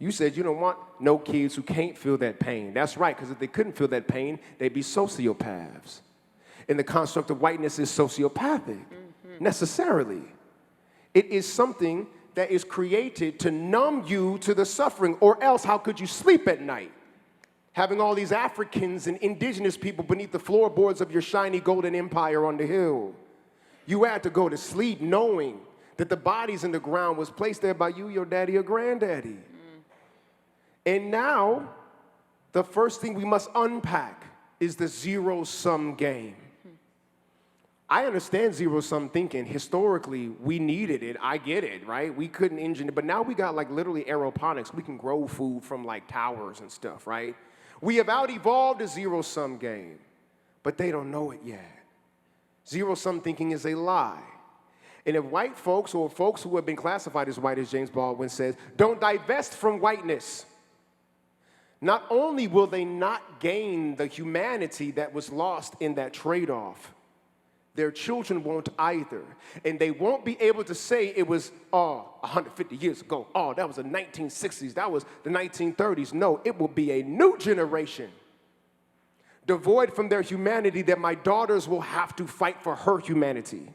You said you don't want no kids who can't feel that pain. That's right, because if they couldn't feel that pain, they'd be sociopaths. And the construct of whiteness is sociopathic, necessarily. It is something that is created to numb you to the suffering, or else how could you sleep at night? Having all these Africans and indigenous people beneath the floorboards of your shiny golden empire on the hill. You had to go to sleep knowing that the bodies in the ground was placed there by you, your daddy, or granddaddy. And now, the first thing we must unpack is the zero-sum game. I understand zero-sum thinking. Historically, we needed it. I get it, right? We couldn't engineer it, but now we got like literally aeroponics. We can grow food from like towers and stuff, right? We have out-evolved a zero-sum game, but they don't know it yet. Zero-sum thinking is a lie. And if white folks, or folks who have been classified as white, as James Baldwin says, don't divest from whiteness, not only will they not gain the humanity that was lost in that trade-off, their children won't either. And they won't be able to say it was, 150 years ago. Oh, that was the 1960s. That was the 1930s. No, it will be a new generation, devoid from their humanity, that my daughters will have to fight for her humanity.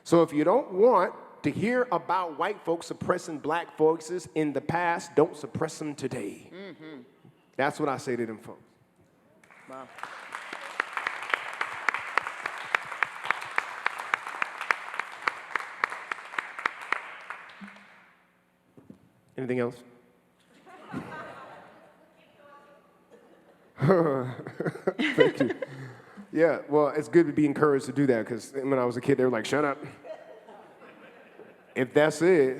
So if you don't want to hear about white folks suppressing black voices in the past, don't suppress them today. That's what I say to them folks. Wow. Anything else? Thank you. Yeah, well, it's good to be encouraged to do that, because when I was a kid, they were like, shut up. If that's it.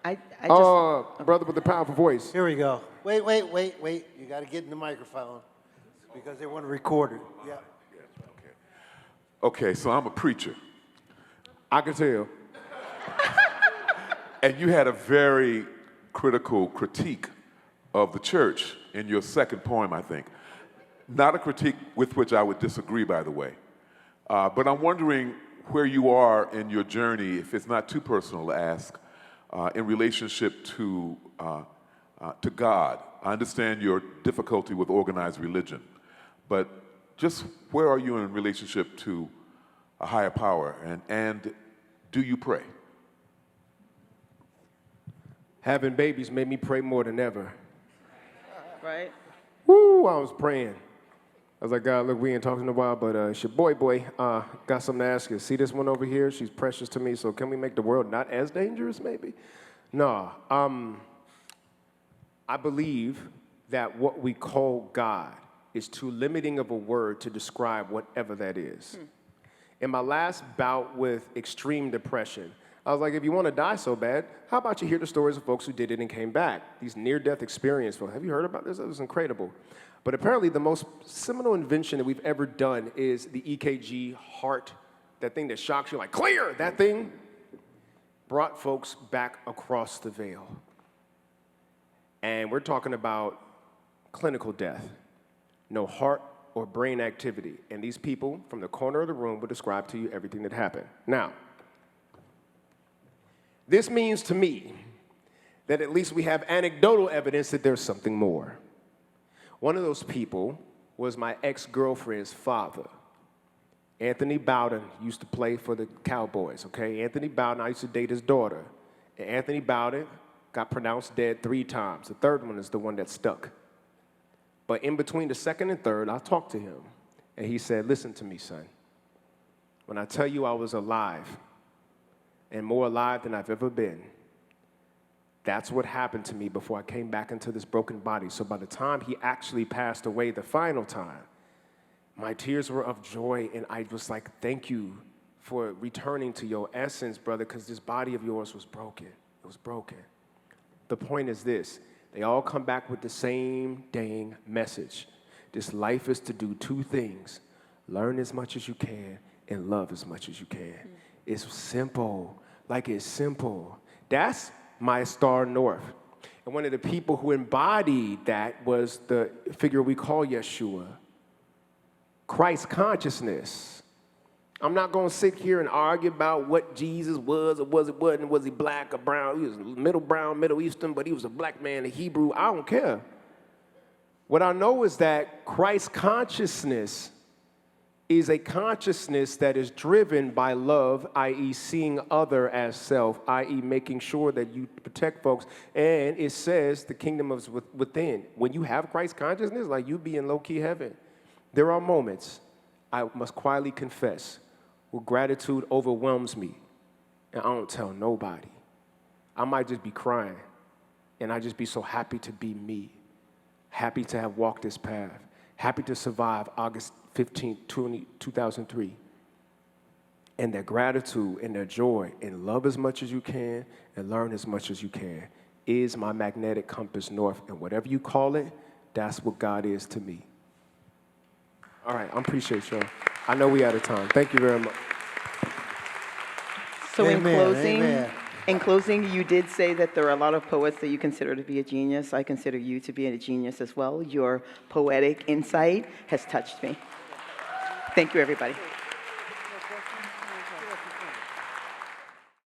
I just... brother with the powerful voice. Here we go. Wait. You got to get in the microphone because they want to record it. Yeah. Okay, so I'm a preacher. I can tell. And you had a very critical critique of the church in your second poem, I think. Not a critique with which I would disagree, by the way. But I'm wondering where you are in your journey, if it's not too personal to ask, in relationship to God. I understand your difficulty with organized religion, but just where are you in relationship to a higher power? And do you pray? Having babies made me pray more than ever. Right? Woo, I was praying. I was like, God, look, we ain't talked in a while, but it's your boy, got something to ask you. See this one over here? She's precious to me, so can we make the world not as dangerous, maybe? No. I believe that what we call God is too limiting of a word to describe whatever that is. In my last bout with extreme depression, I was like, if you want to die so bad, how about you hear the stories of folks who did it and came back? These near-death experiences. Have you heard about this? It was incredible. But apparently the most seminal invention that we've ever done is the EKG heart, that thing that shocks you like, clear! That thing brought folks back across the veil. And we're talking about clinical death. No heart or brain activity. And these people from the corner of the room will describe to you everything that happened. Now, this means to me that at least we have anecdotal evidence that there's something more. One of those people was my ex-girlfriend's father. Anthony Bowden used to play for the Cowboys, okay? Anthony Bowden, I used to date his daughter. And Anthony Bowden got pronounced dead 3 times. The third one is the one that stuck. But in between the second and third, I talked to him. And he said, listen to me, son. When I tell you I was alive, and more alive than I've ever been, that's what happened to me before I came back into this broken body. So by the time he actually passed away the final time, my tears were of joy, and I was like, thank you for returning to your essence, brother, because this body of yours was broken. It was broken. The point is this. They all come back with the same dang message. This life is to do 2 things. Learn as much as you can and love as much as you can. It's simple. Like, it's simple. That's my star north. And one of the people who embodied that was the figure we call Yeshua. Christ consciousness. I'm not going to sit here and argue about what Jesus was or wasn't. Was he black or brown? He was middle brown, Middle Eastern, but he was a black man, a Hebrew. I don't care. What I know is that Christ consciousness is a consciousness that is driven by love, i.e. seeing other as self, i.e. making sure that you protect folks. And it says the kingdom is within. When you have Christ consciousness, like you be in low-key heaven. There are moments, I must quietly confess, where gratitude overwhelms me, and I don't tell nobody. I might just be crying, and I just be so happy to be me, happy to have walked this path, happy to survive August 15, 2003. And their gratitude and their joy and love as much as you can and learn as much as you can is my magnetic compass north. And whatever you call it, that's what God is to me. All right, I appreciate y'all. I know we out of time. Thank you very much. So Amen. in closing, you did say that there are a lot of poets that you consider to be a genius. I consider you to be a genius as well. Your poetic insight has touched me. Thank you, everybody.